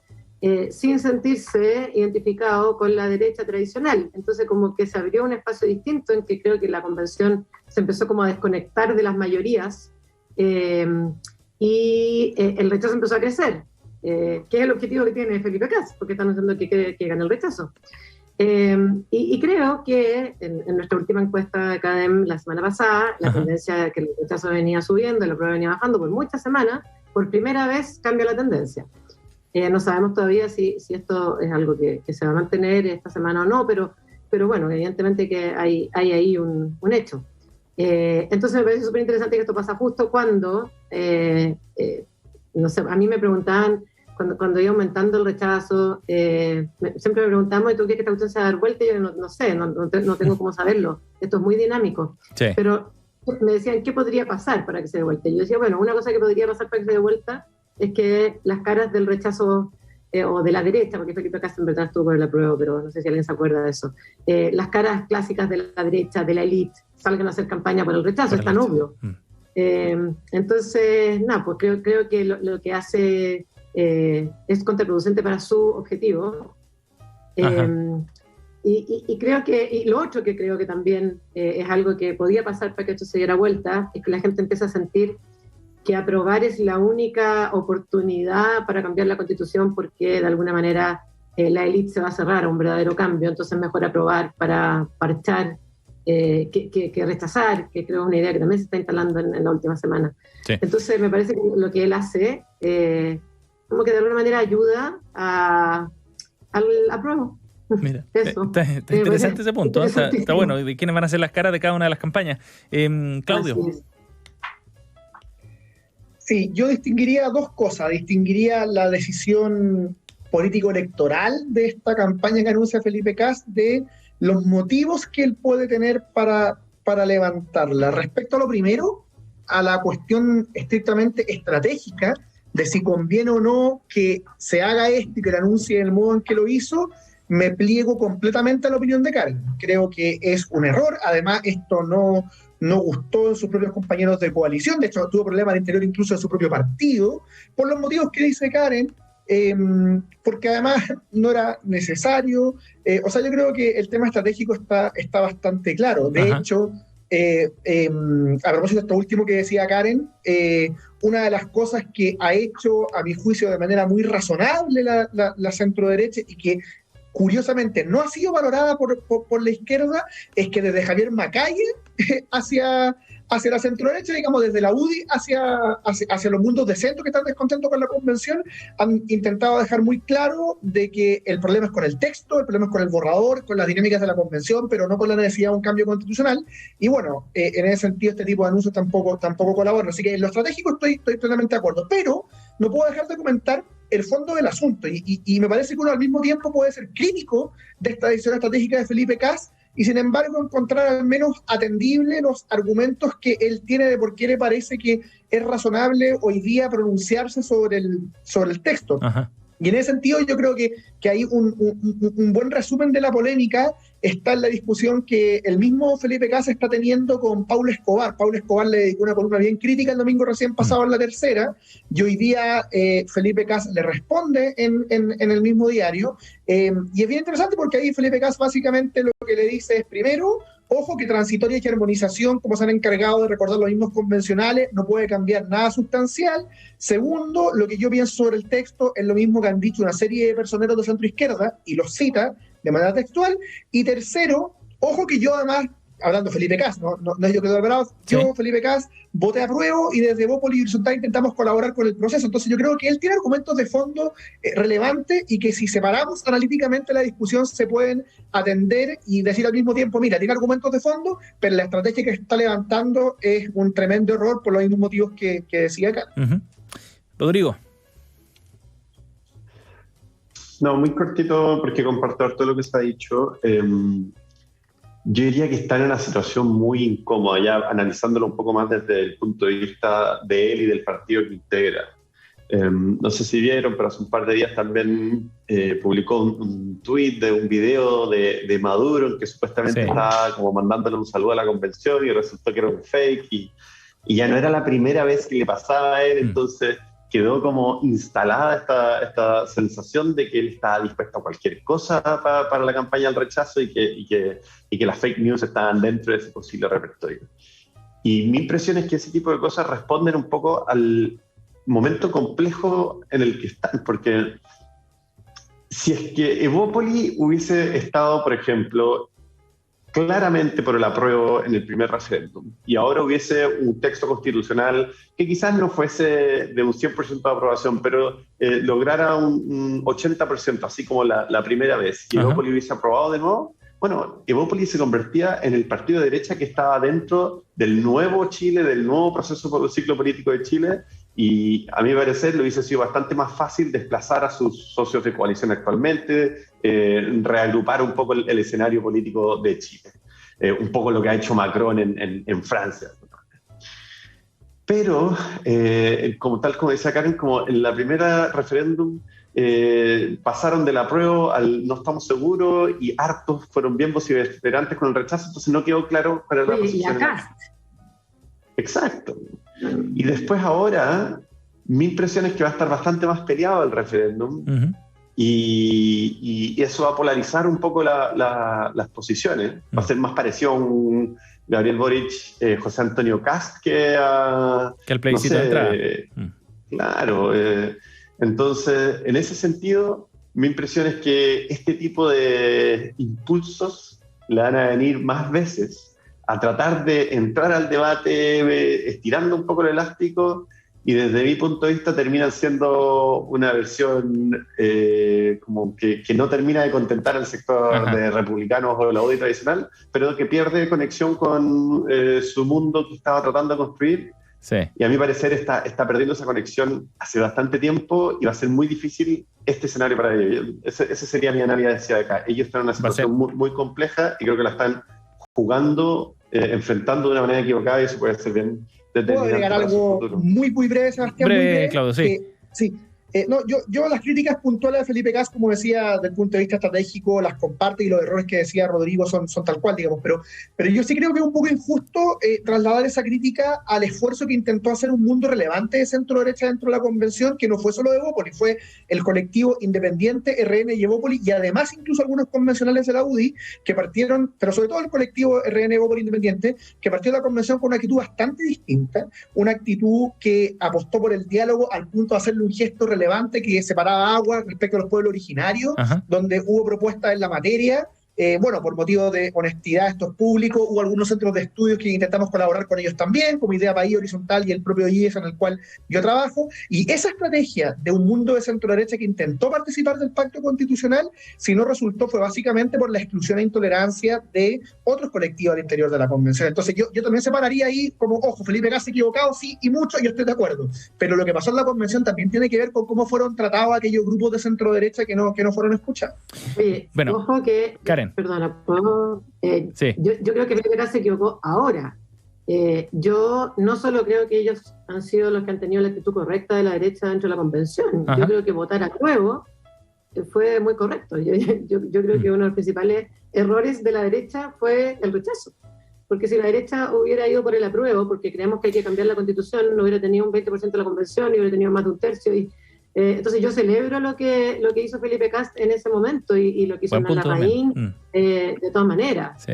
sin sentirse identificado con la derecha tradicional. Entonces como que se abrió un espacio distinto en que creo que la convención se empezó como a desconectar de las mayorías y el rechazo empezó a crecer, que es el objetivo que tiene Felipe Kast, porque están diciendo que gane el rechazo. Y creo que en nuestra última encuesta de CADEM la semana pasada, la tendencia de que el rechazo venía subiendo, la prueba venía bajando por muchas semanas, por primera vez cambió la tendencia. No sabemos todavía si esto es algo que se va a mantener esta semana o no, pero bueno, evidentemente que hay ahí un hecho. Entonces me parece súper interesante que esto pasa justo cuando, no sé, a mí me preguntaban, cuando iba aumentando el rechazo, siempre me preguntamos, ¿y tú crees que esta cuestión se va a dar vuelta? Y yo no sé, no tengo cómo saberlo, esto es muy dinámico. Sí. Pero me decían, ¿qué podría pasar para que se dé vuelta? Y yo decía, bueno, una cosa que podría pasar para que se dé vuelta es que las caras del rechazo, o de la derecha, porque Felipe Kast en verdad estuvo por el apruebo, pero no sé si alguien se acuerda de eso, las caras clásicas de la derecha, de la élite, salgan a hacer campaña por el rechazo, es tan obvio. Entonces, nada, pues creo que lo que hace es contraproducente para su objetivo. Y creo que, y lo otro que creo que también es algo que podía pasar para que esto se diera vuelta, es que la gente empieza a sentir que aprobar es la única oportunidad para cambiar la Constitución, porque de alguna manera la élite se va a cerrar a un verdadero cambio, entonces mejor aprobar para parchar que rechazar, que creo es una idea que también se está instalando en la última semana. Sí. Entonces me parece que lo que él hace como que de alguna manera ayuda al apruebo. Mira, está interesante ese punto, está bueno, de quiénes van a ser las caras de cada una de las campañas. Claudio. Sí, yo distinguiría dos cosas. Distinguiría la decisión político-electoral de esta campaña que anuncia Felipe Kast de los motivos que él puede tener para levantarla. Respecto a lo primero, a la cuestión estrictamente estratégica de si conviene o no que se haga esto y que lo anuncie en el modo en que lo hizo, me pliego completamente a la opinión de Karen. Creo que es un error. Además, esto no gustó en sus propios compañeros de coalición. De hecho, tuvo problemas al interior incluso de su propio partido, por los motivos que dice Karen, porque además no era necesario. O sea, yo creo que el tema estratégico está bastante claro. De hecho, a propósito de esto último que decía Karen, una de las cosas que ha hecho, a mi juicio, de manera muy razonable la centroderecha y que curiosamente no ha sido valorada por la izquierda, es que desde Javier Macalle hacia la centroderecha, digamos desde la UDI hacia los mundos de centro que están descontentos con la convención, han intentado dejar muy claro de que el problema es con el texto, el problema es con el borrador, con las dinámicas de la convención, pero no con la necesidad de un cambio constitucional. Y bueno, en ese sentido este tipo de anuncios tampoco colaboran. Así que en lo estratégico estoy totalmente de acuerdo, pero no puedo dejar de comentar el fondo del asunto, y me parece que uno al mismo tiempo puede ser crítico de esta decisión estratégica de Felipe Kast y sin embargo encontrar al menos atendible los argumentos que él tiene de por qué le parece que es razonable hoy día pronunciarse sobre el texto. Ajá. Y en ese sentido yo creo que hay un buen resumen de la polémica está en la discusión que el mismo Felipe Kast está teniendo con Paulo Escobar. Paulo Escobar le dedicó una columna bien crítica el domingo recién pasado en La Tercera, y hoy día Felipe Kast le responde en el mismo diario, y es bien interesante porque ahí Felipe Kast básicamente lo que le dice es, primero, Ojo que transitoria y armonización, como se han encargado de recordar los mismos convencionales, no puede cambiar nada sustancial. Segundo, lo que yo pienso sobre el texto es lo mismo que han dicho una serie de personeros de centro izquierda, y los cita de manera textual. Y tercero, ojo que yo además, hablando de Felipe Kast, no es yo que doy bravo, yo, Felipe Kast, voté a prueba y desde Evópolis y Horizontal intentamos colaborar con el proceso. Entonces yo creo que él tiene argumentos de fondo relevantes y que si separamos analíticamente la discusión se pueden atender y decir al mismo tiempo, mira, tiene argumentos de fondo, pero la estrategia que está levantando es un tremendo error por los mismos motivos que decía acá. Rodrigo. No, muy cortito porque comparto todo lo que se ha dicho. Yo diría que están en una situación muy incómoda, ya analizándolo un poco más desde el punto de vista de él y del partido que integra. No sé si vieron, pero hace un par de días también publicó un tuit de un video de Maduro en que supuestamente estaba como mandándole un saludo a la convención y resultó que era un fake y ya no era la primera vez que le pasaba a él, entonces quedó como instalada esta sensación de que él estaba dispuesto a cualquier cosa para la campaña del rechazo y que las fake news estaban dentro de ese posible repertorio. Y mi impresión es que ese tipo de cosas responden un poco al momento complejo en el que están, porque si es que Evópolis hubiese estado, por ejemplo, claramente por el apruebo en el primer referéndum, y ahora hubiese un texto constitucional que quizás no fuese de un 100% de aprobación, pero lograra un 80%, así como la primera vez, y Evópolis hubiese aprobado de nuevo, bueno, Evópolis se convertía en el partido de derecha que estaba dentro del nuevo Chile, del nuevo proceso por el ciclo político de Chile, y a mi parecer le hubiese sido bastante más fácil desplazar a sus socios de coalición actualmente, reagrupar un poco el escenario político de Chile, un poco lo que ha hecho Macron en Francia. Pero, como decía Karen, como en la primera referéndum pasaron del apruebo al no estamos seguros y hartos fueron bien vociferantes con el rechazo, entonces no quedó claro cuál era la posición. Exacto. Y después ahora, mi impresión es que va a estar bastante más peleado el referéndum y eso va a polarizar un poco las posiciones. Va a ser más parecido a un Gabriel Boric, José Antonio Kast que el plebiscito de entrada. Claro. Entonces, en ese sentido, mi impresión es que este tipo de impulsos le van a venir más veces a tratar de entrar al debate estirando un poco el elástico, y desde mi punto de vista terminan siendo una versión como que no termina de contentar al sector de republicanos o la UDI tradicional, pero que pierde conexión con su mundo que estaba tratando de construir. Sí. Y a mi parecer está perdiendo esa conexión hace bastante tiempo y va a ser muy difícil este escenario para ellos. Ese sería mi análisis de acá. Ellos están en una situación muy, muy compleja y creo que la están jugando, enfrentando de una manera equivocada, y eso puede ser bien determinante. ¿Puedo agregar algo muy breve, Sebastián? Breve, Claudio, sí. Sí. Yo las críticas puntuales de Felipe Kast, como decía, desde el punto de vista estratégico, las comparto, y los errores que decía Rodrigo son tal cual, digamos, pero yo sí creo que es un poco injusto trasladar esa crítica al esfuerzo que intentó hacer un mundo relevante de centro-derecha dentro de la convención, que no fue solo de Evópolis, fue el colectivo independiente RN y Evópolis, y además incluso algunos convencionales de la UDI que partieron, pero sobre todo el colectivo RN Evópolis Independiente, que partió de la convención con una actitud bastante distinta, una actitud que apostó por el diálogo al punto de hacerle un gesto relevante que separaba aguas respecto a los pueblos originarios, donde hubo propuestas en la materia. Por motivo de honestidad, estos públicos, hubo algunos centros de estudios que intentamos colaborar con ellos también, como Idea País, Horizontal y el propio IES en el cual yo trabajo, y esa estrategia de un mundo de centro-derecha que intentó participar del pacto constitucional, si no resultó, fue básicamente por la exclusión e intolerancia de otros colectivos al interior de la convención. Entonces yo también separaría ahí como, ojo, Felipe Kast equivocado, sí, y mucho, yo estoy de acuerdo, pero lo que pasó en la convención también tiene que ver con cómo fueron tratados aquellos grupos de centro-derecha que no fueron escuchados. Bueno, ojo que... Karen. Perdona, ¿puedo? Sí. Yo creo que Felipe Kast se equivocó ahora. Yo no solo creo que ellos han sido los que han tenido la actitud correcta de la derecha dentro de la convención. Yo creo que votar a nuevo fue muy correcto. Yo creo que uno de los principales errores de la derecha fue el rechazo. Porque si la derecha hubiera ido por el apruebo, porque creemos que hay que cambiar la constitución, no hubiera tenido un 20% de la convención y hubiera tenido más de un tercio. Entonces yo celebro lo que hizo Felipe Kast en ese momento y lo que hizo Larraín, de todas maneras. Sí.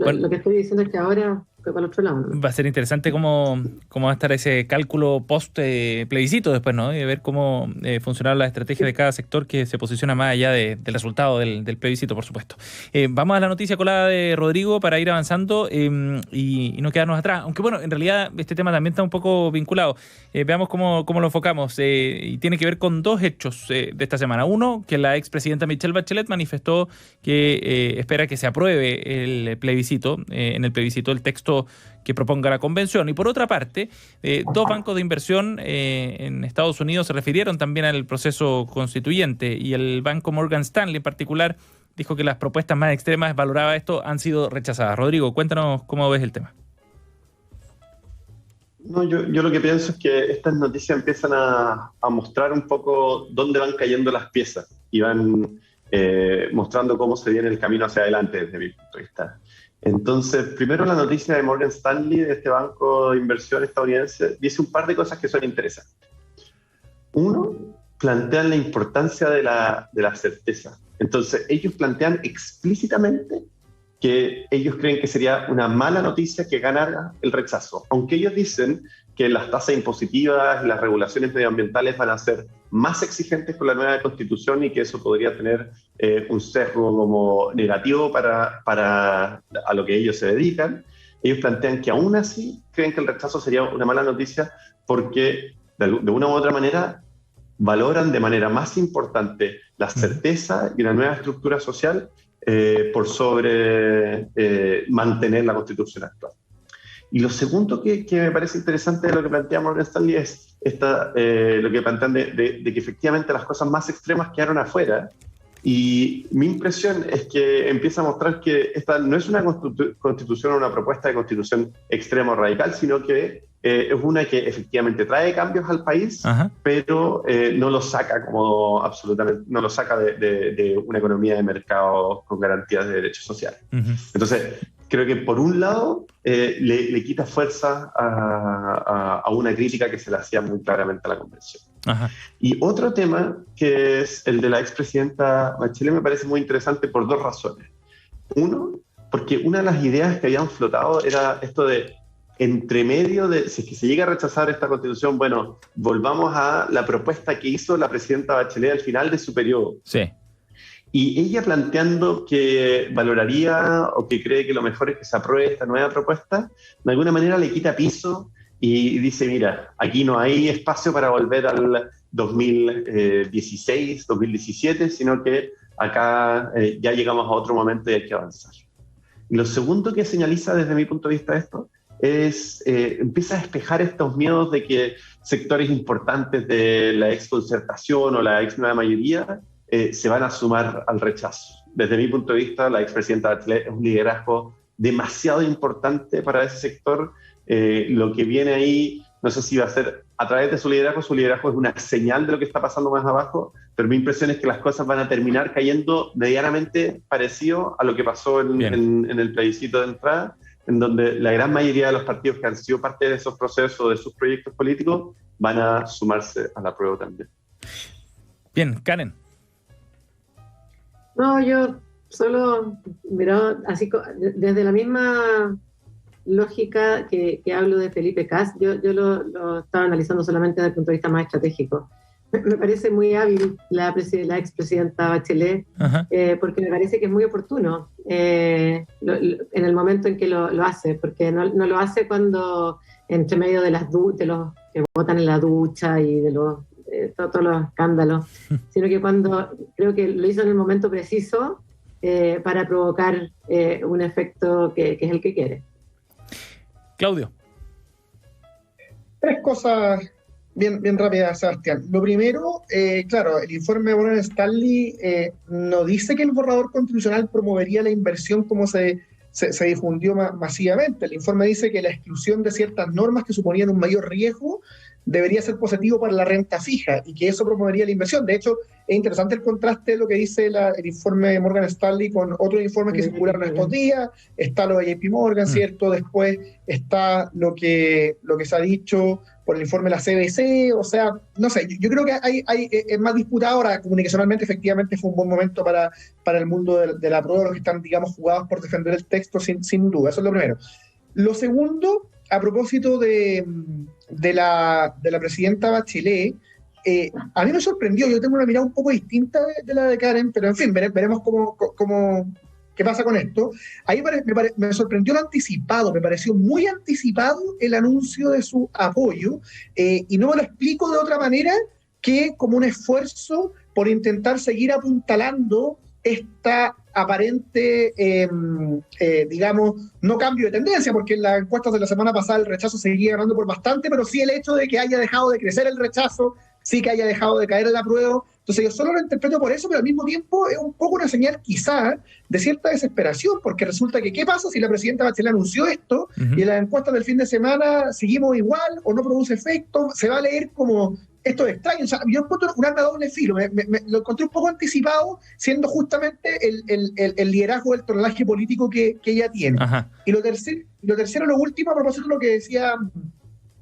Bueno, lo que estoy diciendo es que ahora fue para el otro lado, ¿no? Va a ser interesante cómo va a estar ese cálculo post-plebiscito después, ¿no? Y ver cómo funcionará la estrategia de cada sector que se posiciona más allá del resultado del plebiscito, por supuesto. Vamos a la noticia colada de Rodrigo para ir avanzando y no quedarnos atrás. Aunque, bueno, en realidad este tema también está un poco vinculado. Veamos cómo lo enfocamos. Y tiene que ver con dos hechos de esta semana. Uno, que la expresidenta Michelle Bachelet manifestó que espera que se apruebe el plebiscito, en el plebiscito el texto que proponga la convención. Y por otra parte, dos bancos de inversión en Estados Unidos se refirieron también al proceso constituyente, y el banco Morgan Stanley en particular dijo que las propuestas más extremas, valoraba esto, han sido rechazadas. Rodrigo, cuéntanos cómo ves el tema. No, yo lo que pienso es que estas noticias empiezan a mostrar un poco dónde van cayendo las piezas y van mostrando cómo se viene el camino hacia adelante desde mi punto de vista. Entonces, primero la noticia de Morgan Stanley, de este banco de inversión estadounidense, dice un par de cosas que son interesantes. Uno, plantean la importancia de la certeza. Entonces, ellos plantean explícitamente que ellos creen que sería una mala noticia que ganara el rechazo, aunque ellos dicen que las tasas impositivas y las regulaciones medioambientales van a ser más exigentes con la nueva Constitución y que eso podría tener un sesgo como negativo para a lo que ellos se dedican. Ellos plantean que aún así creen que el rechazo sería una mala noticia porque de una u otra manera valoran de manera más importante la certeza y la nueva estructura social por sobre mantener la Constitución actual. Y lo segundo que me parece interesante de lo que plantea Morgan Stanley es lo que plantean de que efectivamente las cosas más extremas quedaron afuera. Y mi impresión es que empieza a mostrar que esta no es una constitución o una propuesta de constitución extrema o radical, sino que es una que efectivamente trae cambios al país, ajá, pero no lo saca como absolutamente, no lo saca de una economía de mercado con garantías de derechos sociales. Uh-huh. Entonces, creo que por un lado le quita fuerza a una crítica que se le hacía muy claramente a la convención. Ajá. Y otro tema, que es el de la expresidenta Bachelet, me parece muy interesante por dos razones. Uno, porque una de las ideas que habían flotado era esto de, entre medio de, si es que se llega a rechazar esta constitución, bueno, volvamos a la propuesta que hizo la presidenta Bachelet al final de su periodo. Sí. Y ella planteando que valoraría o que cree que lo mejor es que se apruebe esta nueva propuesta, de alguna manera le quita piso y dice, mira, aquí no hay espacio para volver al 2016, 2017, sino que acá ya llegamos a otro momento y hay que avanzar. Y lo segundo que señaliza desde mi punto de vista esto es, empieza a despejar estos miedos de que sectores importantes de la exconcertación o la ex nueva mayoría se van a sumar al rechazo. Desde mi punto de vista, la expresidenta Bachelet es un liderazgo demasiado importante para ese sector. Lo que viene ahí, no sé si va a ser a través de su liderazgo es una señal de lo que está pasando más abajo, pero mi impresión es que las cosas van a terminar cayendo medianamente parecido a lo que pasó en el plebiscito de entrada, en donde la gran mayoría de los partidos que han sido parte de esos procesos, de sus proyectos políticos, van a sumarse a la prueba también. Bien, Karen. No, yo solo, mira, así desde la misma lógica que hablo de Felipe Kast, yo lo estaba analizando solamente desde el punto de vista más estratégico. Me parece muy hábil la expresidenta Bachelet, porque me parece que es muy oportuno en el momento en que lo hace, porque no lo hace cuando entre medio de los que votan en la ducha y de todos los escándalos, sino que cuando creo que lo hizo en el momento preciso para provocar un efecto que es el que quiere. Claudio. Tres cosas bien rápidas, Sebastián. Lo primero, claro, el informe de Morgan Stanley no dice que el borrador constitucional promovería la inversión como se difundió masivamente. El informe dice que la exclusión de ciertas normas que suponían un mayor riesgo debería ser positivo para la renta fija y que eso promovería la inversión. De hecho, es interesante el contraste de lo que dice el informe de Morgan Stanley con otros informes que circularon estos días. Está lo de JP Morgan, ¿cierto? Después está lo que se ha dicho por el informe de la CBC. O sea, no sé, yo creo que es más disputado ahora. Comunicacionalmente, efectivamente, fue un buen momento para el mundo de la prueba, que están, digamos, jugados por defender el texto sin duda. Eso es lo primero. Lo segundo, a propósito de la presidenta Bachelet, a mí me sorprendió. Yo tengo una mirada un poco distinta de la de Karen, pero en fin, veremos qué pasa con esto. Ahí me sorprendió lo anticipado, me pareció muy anticipado el anuncio de su apoyo, y no me lo explico de otra manera que como un esfuerzo por intentar seguir apuntalando esta aparente, digamos, no cambio de tendencia, porque en las encuestas de la semana pasada el rechazo seguía ganando por bastante, pero sí el hecho de que haya dejado de crecer el rechazo, sí que haya dejado de caer el apruebo. Entonces yo solo lo interpreto por eso, pero al mismo tiempo es un poco una señal quizá de cierta desesperación, porque resulta que ¿qué pasa si la presidenta Bachelet anunció esto y en las encuestas del fin de semana seguimos igual o no produce efecto? Se va a leer como esto es extraño. O sea, yo encuentro un arma de doble filo, lo encontré un poco anticipado, siendo justamente el liderazgo del tonelaje político que ella tiene. Ajá. Y lo tercero, lo último, a propósito de lo que decía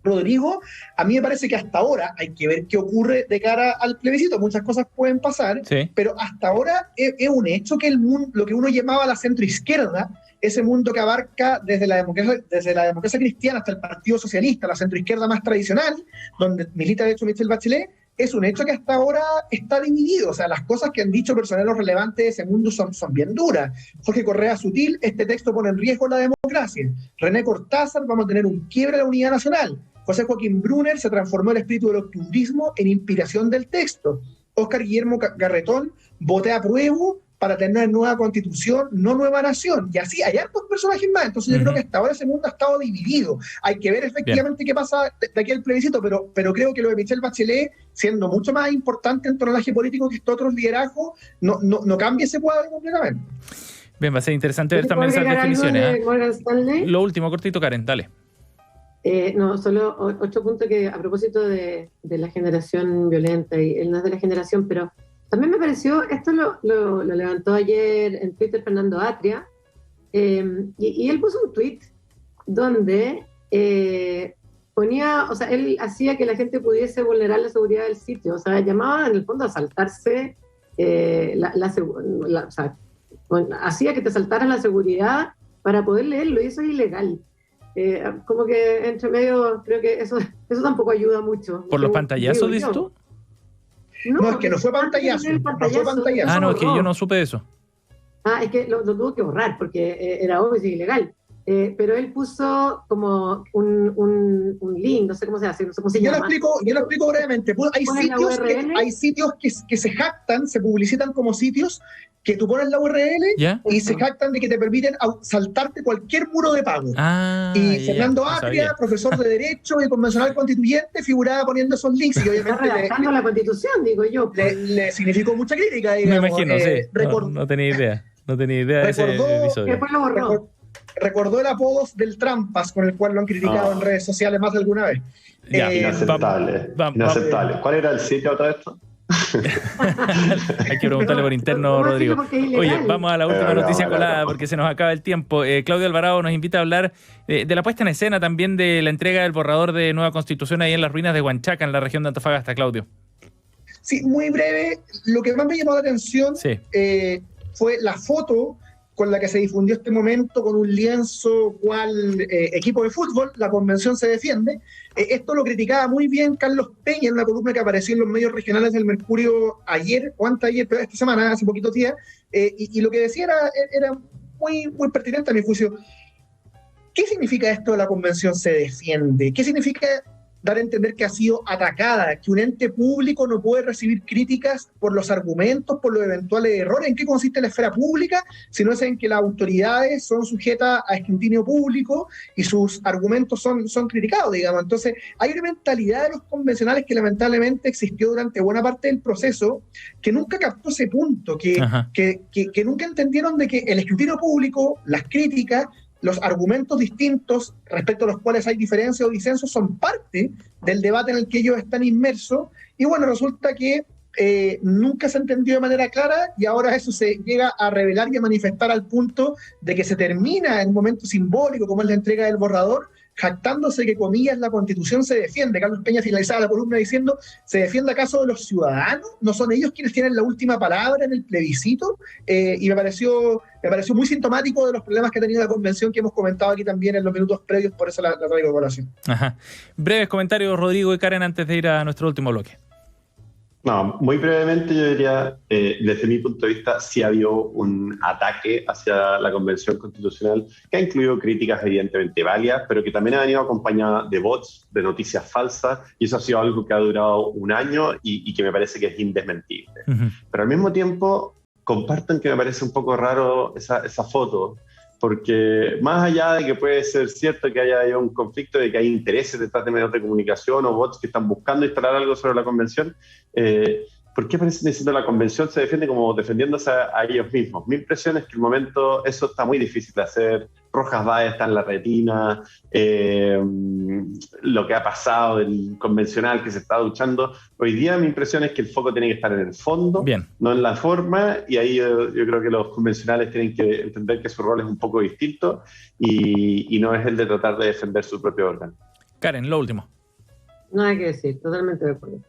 Rodrigo, a mí me parece que hasta ahora hay que ver qué ocurre de cara al plebiscito. Muchas cosas pueden pasar, sí, pero hasta ahora es un hecho que el mundo, lo que uno llamaba la centroizquierda, ese mundo que abarca desde la democracia cristiana hasta el Partido Socialista, la centroizquierda más tradicional, donde milita de hecho Michelle Bachelet, es un hecho que hasta ahora está dividido. O sea, las cosas que han dicho personeros relevantes de ese mundo son bien duras. Jorge Correa Sutil, este texto pone en riesgo la democracia. René Cortázar, vamos a tener un quiebre de la unidad nacional. José Joaquín Brunner, se transformó el espíritu del octubrismo en inspiración del texto. Óscar Guillermo Garretón, voté apruebo para tener nueva constitución, no nueva nación. Y así hay hartos personajes más. Entonces yo creo que hasta ahora ese mundo ha estado dividido. Hay que ver efectivamente qué pasa de aquí al plebiscito, pero creo que lo de Michelle Bachelet, siendo mucho más importante en tonelaje político que estos otros liderazgos, no cambia ese cuadro completamente. Bien, va a ser interesante ver también esas definiciones. Lo último, cortito, Karen, dale. No, solo 8 puntos que a propósito de la generación violenta, y él no es de la generación, pero también me pareció, esto lo levantó ayer en Twitter Fernando Atria, y él puso un tweet donde ponía, o sea, él hacía que la gente pudiese vulnerar la seguridad del sitio, o sea, llamaba en el fondo a saltarse, o sea, hacía que te saltaran la seguridad para poder leerlo, y eso es ilegal. Como que entre medio creo que eso tampoco ayuda mucho. ¿Por los pantallazos, dices tú? No, es que no fue pantallazo. Ah, no, es que yo no supe de eso. Es que lo tuvo que borrar porque era obvio y ilegal. Pero él puso como un link, no sé cómo se hace, no sé cómo se llama. Yo lo explico brevemente. Hay sitios que se jactan, se publicitan como sitios que tú pones la URL y se jactan de que te permiten saltarte cualquier muro de pago. Y Fernando Atria, profesor de Derecho y convencional constituyente, figuraba poniendo esos links. Y obviamente redactando la Constitución, digo yo. Le significó mucha crítica. Digamos. Me imagino, sí. No tenía idea. No tenía idea de ese episodio. Después lo borró. Recordó el apodo del Trampas, con el cual lo han criticado en redes sociales más de alguna vez. Inaceptable. Inaceptable. ¿Cuál era el sitio otra vez? Hay que preguntarle por interno, Rodrigo. Oye, vamos a la última noticia colada porque se nos acaba el tiempo. Claudio Alvarado nos invita a hablar de la puesta en escena también de la entrega del borrador de nueva constitución ahí en las ruinas de Huanchaca, en la región de Antofagasta, Claudio. Sí, muy breve. Lo que más me llamó la atención fue la foto con la que se difundió este momento, con un lienzo cual equipo de fútbol, la convención se defiende. Esto lo criticaba muy bien Carlos Peña en una columna que apareció en los medios regionales del Mercurio ayer, o anteayer, pero esta semana, hace poquitos días, y lo que decía era muy, muy pertinente a mi juicio. ¿Qué significa esto de la convención se defiende? ¿Qué significa dar a entender que ha sido atacada, que un ente público no puede recibir críticas por los argumentos, por los eventuales errores? ¿En qué consiste la esfera pública? Si no es en que las autoridades son sujetas a escrutinio público y sus argumentos son criticados, digamos. Entonces, hay una mentalidad de los convencionales que lamentablemente existió durante buena parte del proceso, que nunca captó ese punto, que nunca entendieron de que el escrutinio público, las críticas, los argumentos distintos respecto a los cuales hay diferencias o disensos son parte del debate en el que ellos están inmersos, y bueno, resulta que nunca se entendió de manera clara y ahora eso se llega a revelar y a manifestar al punto de que se termina en un momento simbólico como es la entrega del borrador, jactándose que, comillas, la Constitución se defiende. Carlos Peña finalizaba la columna diciendo: ¿se defiende acaso de los ciudadanos? ¿No son ellos quienes tienen la última palabra en el plebiscito? Y me pareció muy sintomático de los problemas que ha tenido la convención, que hemos comentado aquí también en los minutos previos, por eso la traigo a colación. Ajá. Breves comentarios, Rodrigo y Karen, antes de ir a nuestro último bloque. No, muy brevemente yo diría, desde mi punto de vista, sí ha habido un ataque hacia la Convención Constitucional que ha incluido críticas evidentemente válidas, pero que también ha venido acompañada de bots, de noticias falsas, y eso ha sido algo que ha durado un año y que me parece que es indesmentible. Uh-huh. Pero al mismo tiempo, comparten que me parece un poco raro esa foto, porque más allá de que puede ser cierto que haya un conflicto, de que hay intereses detrás de medios de comunicación o bots que están buscando instalar algo sobre la convención, ¿por qué aparecen diciendo la convención se defiende como defendiéndose a ellos mismos? Mi impresión es que el momento eso está muy difícil de hacer. Rojas Báez está en la retina, lo que ha pasado del convencional que se está duchando. Hoy día mi impresión es que el foco tiene que estar en el fondo, bien, no en la forma, y ahí yo creo que los convencionales tienen que entender que su rol es un poco distinto y no es el de tratar de defender su propio órgano. Karen, lo último. No hay que decir, totalmente de acuerdo.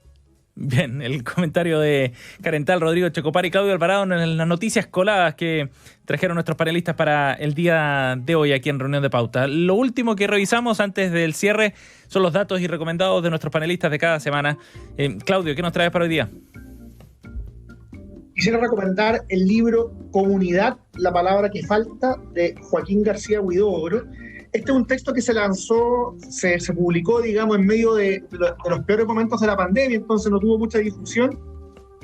Bien, el comentario de Karen Tal, Rodrigo Checopar y Claudio Alvarado en las noticias coladas que trajeron nuestros panelistas para el día de hoy aquí en Reunión de Pauta. Lo último que revisamos antes del cierre son los datos y recomendados de nuestros panelistas de cada semana. Claudio, ¿qué nos traes para hoy día? Quisiera recomendar el libro Comunidad, la palabra que falta, de Joaquín García Huidobro. Este es un texto que se lanzó, se publicó, digamos, en medio de los peores momentos de la pandemia, entonces no tuvo mucha difusión,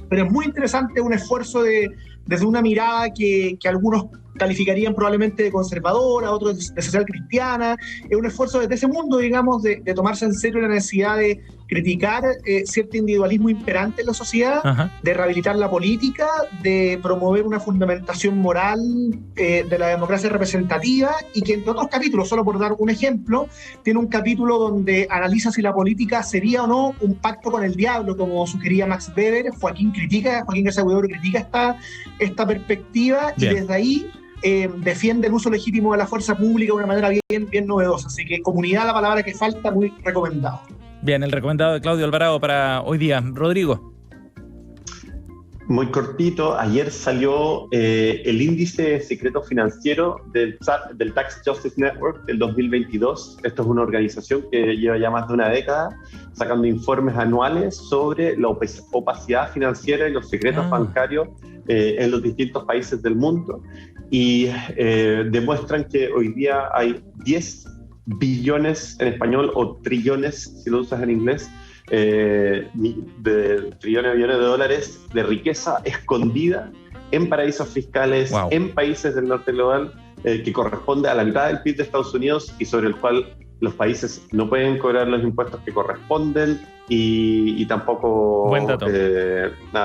pero es muy interesante, un esfuerzo desde una mirada que algunos calificarían probablemente de conservadora, otros de social cristiana. Es un esfuerzo desde ese mundo, digamos, de tomarse en serio la necesidad de criticar cierto individualismo imperante en la sociedad, ajá, de rehabilitar la política, de promover una fundamentación moral de la democracia representativa, y que entre otros capítulos, solo por dar un ejemplo, tiene un capítulo donde analiza si la política sería o no un pacto con el diablo, como sugería Max Weber. Joaquín García Huidobro critica esta perspectiva. Bien. Y desde ahí defiende el uso legítimo de la fuerza pública de una manera bien novedosa. Así que Comunidad, la palabra que falta, muy recomendado. Bien, el recomendado de Claudio Alvarado para hoy día. Rodrigo. Muy cortito, ayer salió el índice secreto financiero del Tax Justice Network del 2022. Esto es una organización que lleva ya más de una década sacando informes anuales sobre la opacidad financiera y los secretos bancarios en los distintos países del mundo, y demuestran que hoy día hay 10 billones en español o trillones, si lo usas en inglés, de trillones, billones de dólares de riqueza escondida en paraísos fiscales, wow, en países del norte global, que corresponde a la mitad del PIB de Estados Unidos y sobre el cual los países no pueden cobrar los impuestos que corresponden y tampoco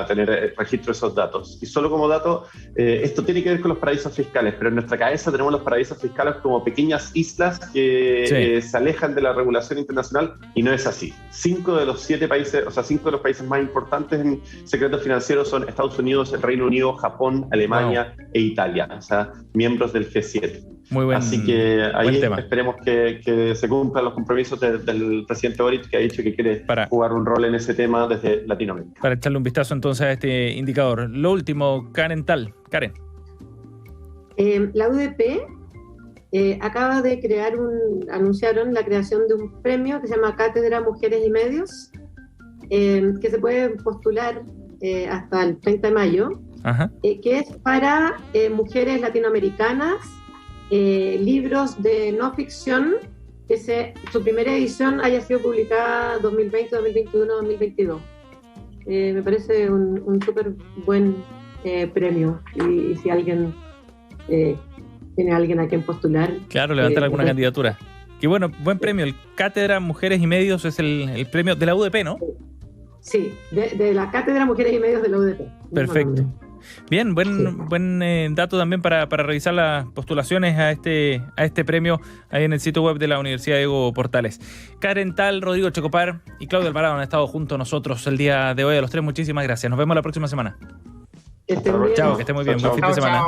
tener registro de esos datos. Y solo como dato, esto tiene que ver con los paraísos fiscales, pero en nuestra cabeza tenemos los paraísos fiscales como pequeñas islas que se alejan de la regulación internacional, y no es así. 5 de los países más importantes en secretos financieros son Estados Unidos, el Reino Unido, Japón, Alemania, wow, e Italia, o sea, miembros del G7. Muy buen, así que ahí esperemos que se cumplan los compromisos del presidente Boric, que ha dicho que quiere jugar un rol en ese tema desde Latinoamérica. Para echarle un vistazo entonces a este indicador. Lo último, Karen Tal. Karen. La UDP acaba de anunciaron la creación de un premio que se llama Cátedra Mujeres y Medios, que se puede postular hasta el 30 de mayo, que es para mujeres latinoamericanas, libros de no ficción, que su primera edición haya sido publicada 2020, 2021, 2022. Me parece un súper buen premio, y si alguien tiene a alguien a quien postular. Claro, levantar alguna candidatura. Qué bueno, buen premio. El Cátedra Mujeres y Medios es el premio de la UDP, ¿no? Sí, de la Cátedra Mujeres y Medios de la UDP. Perfecto. Bien, buen dato también para revisar las postulaciones a este premio ahí en el sitio web de la Universidad Diego Portales. Karen Tal, Rodrigo Checopar y Claudio Alvarado han estado junto a nosotros el día de hoy. A los tres, muchísimas gracias. Nos vemos la próxima semana. Chao, que esté muy bien. Buen fin de semana.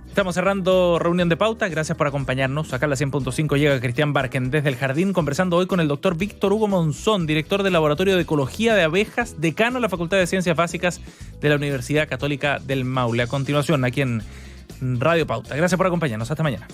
Estamos cerrando reunión de pauta. Gracias por acompañarnos. Acá a la 100.5 llega Cristian Barken desde el Jardín, conversando hoy con el doctor Víctor Hugo Monzón, director del Laboratorio de Ecología de Abejas, decano de la Facultad de Ciencias Básicas de la Universidad Católica del Maule. A continuación, aquí en Radio Pauta. Gracias por acompañarnos. Hasta mañana.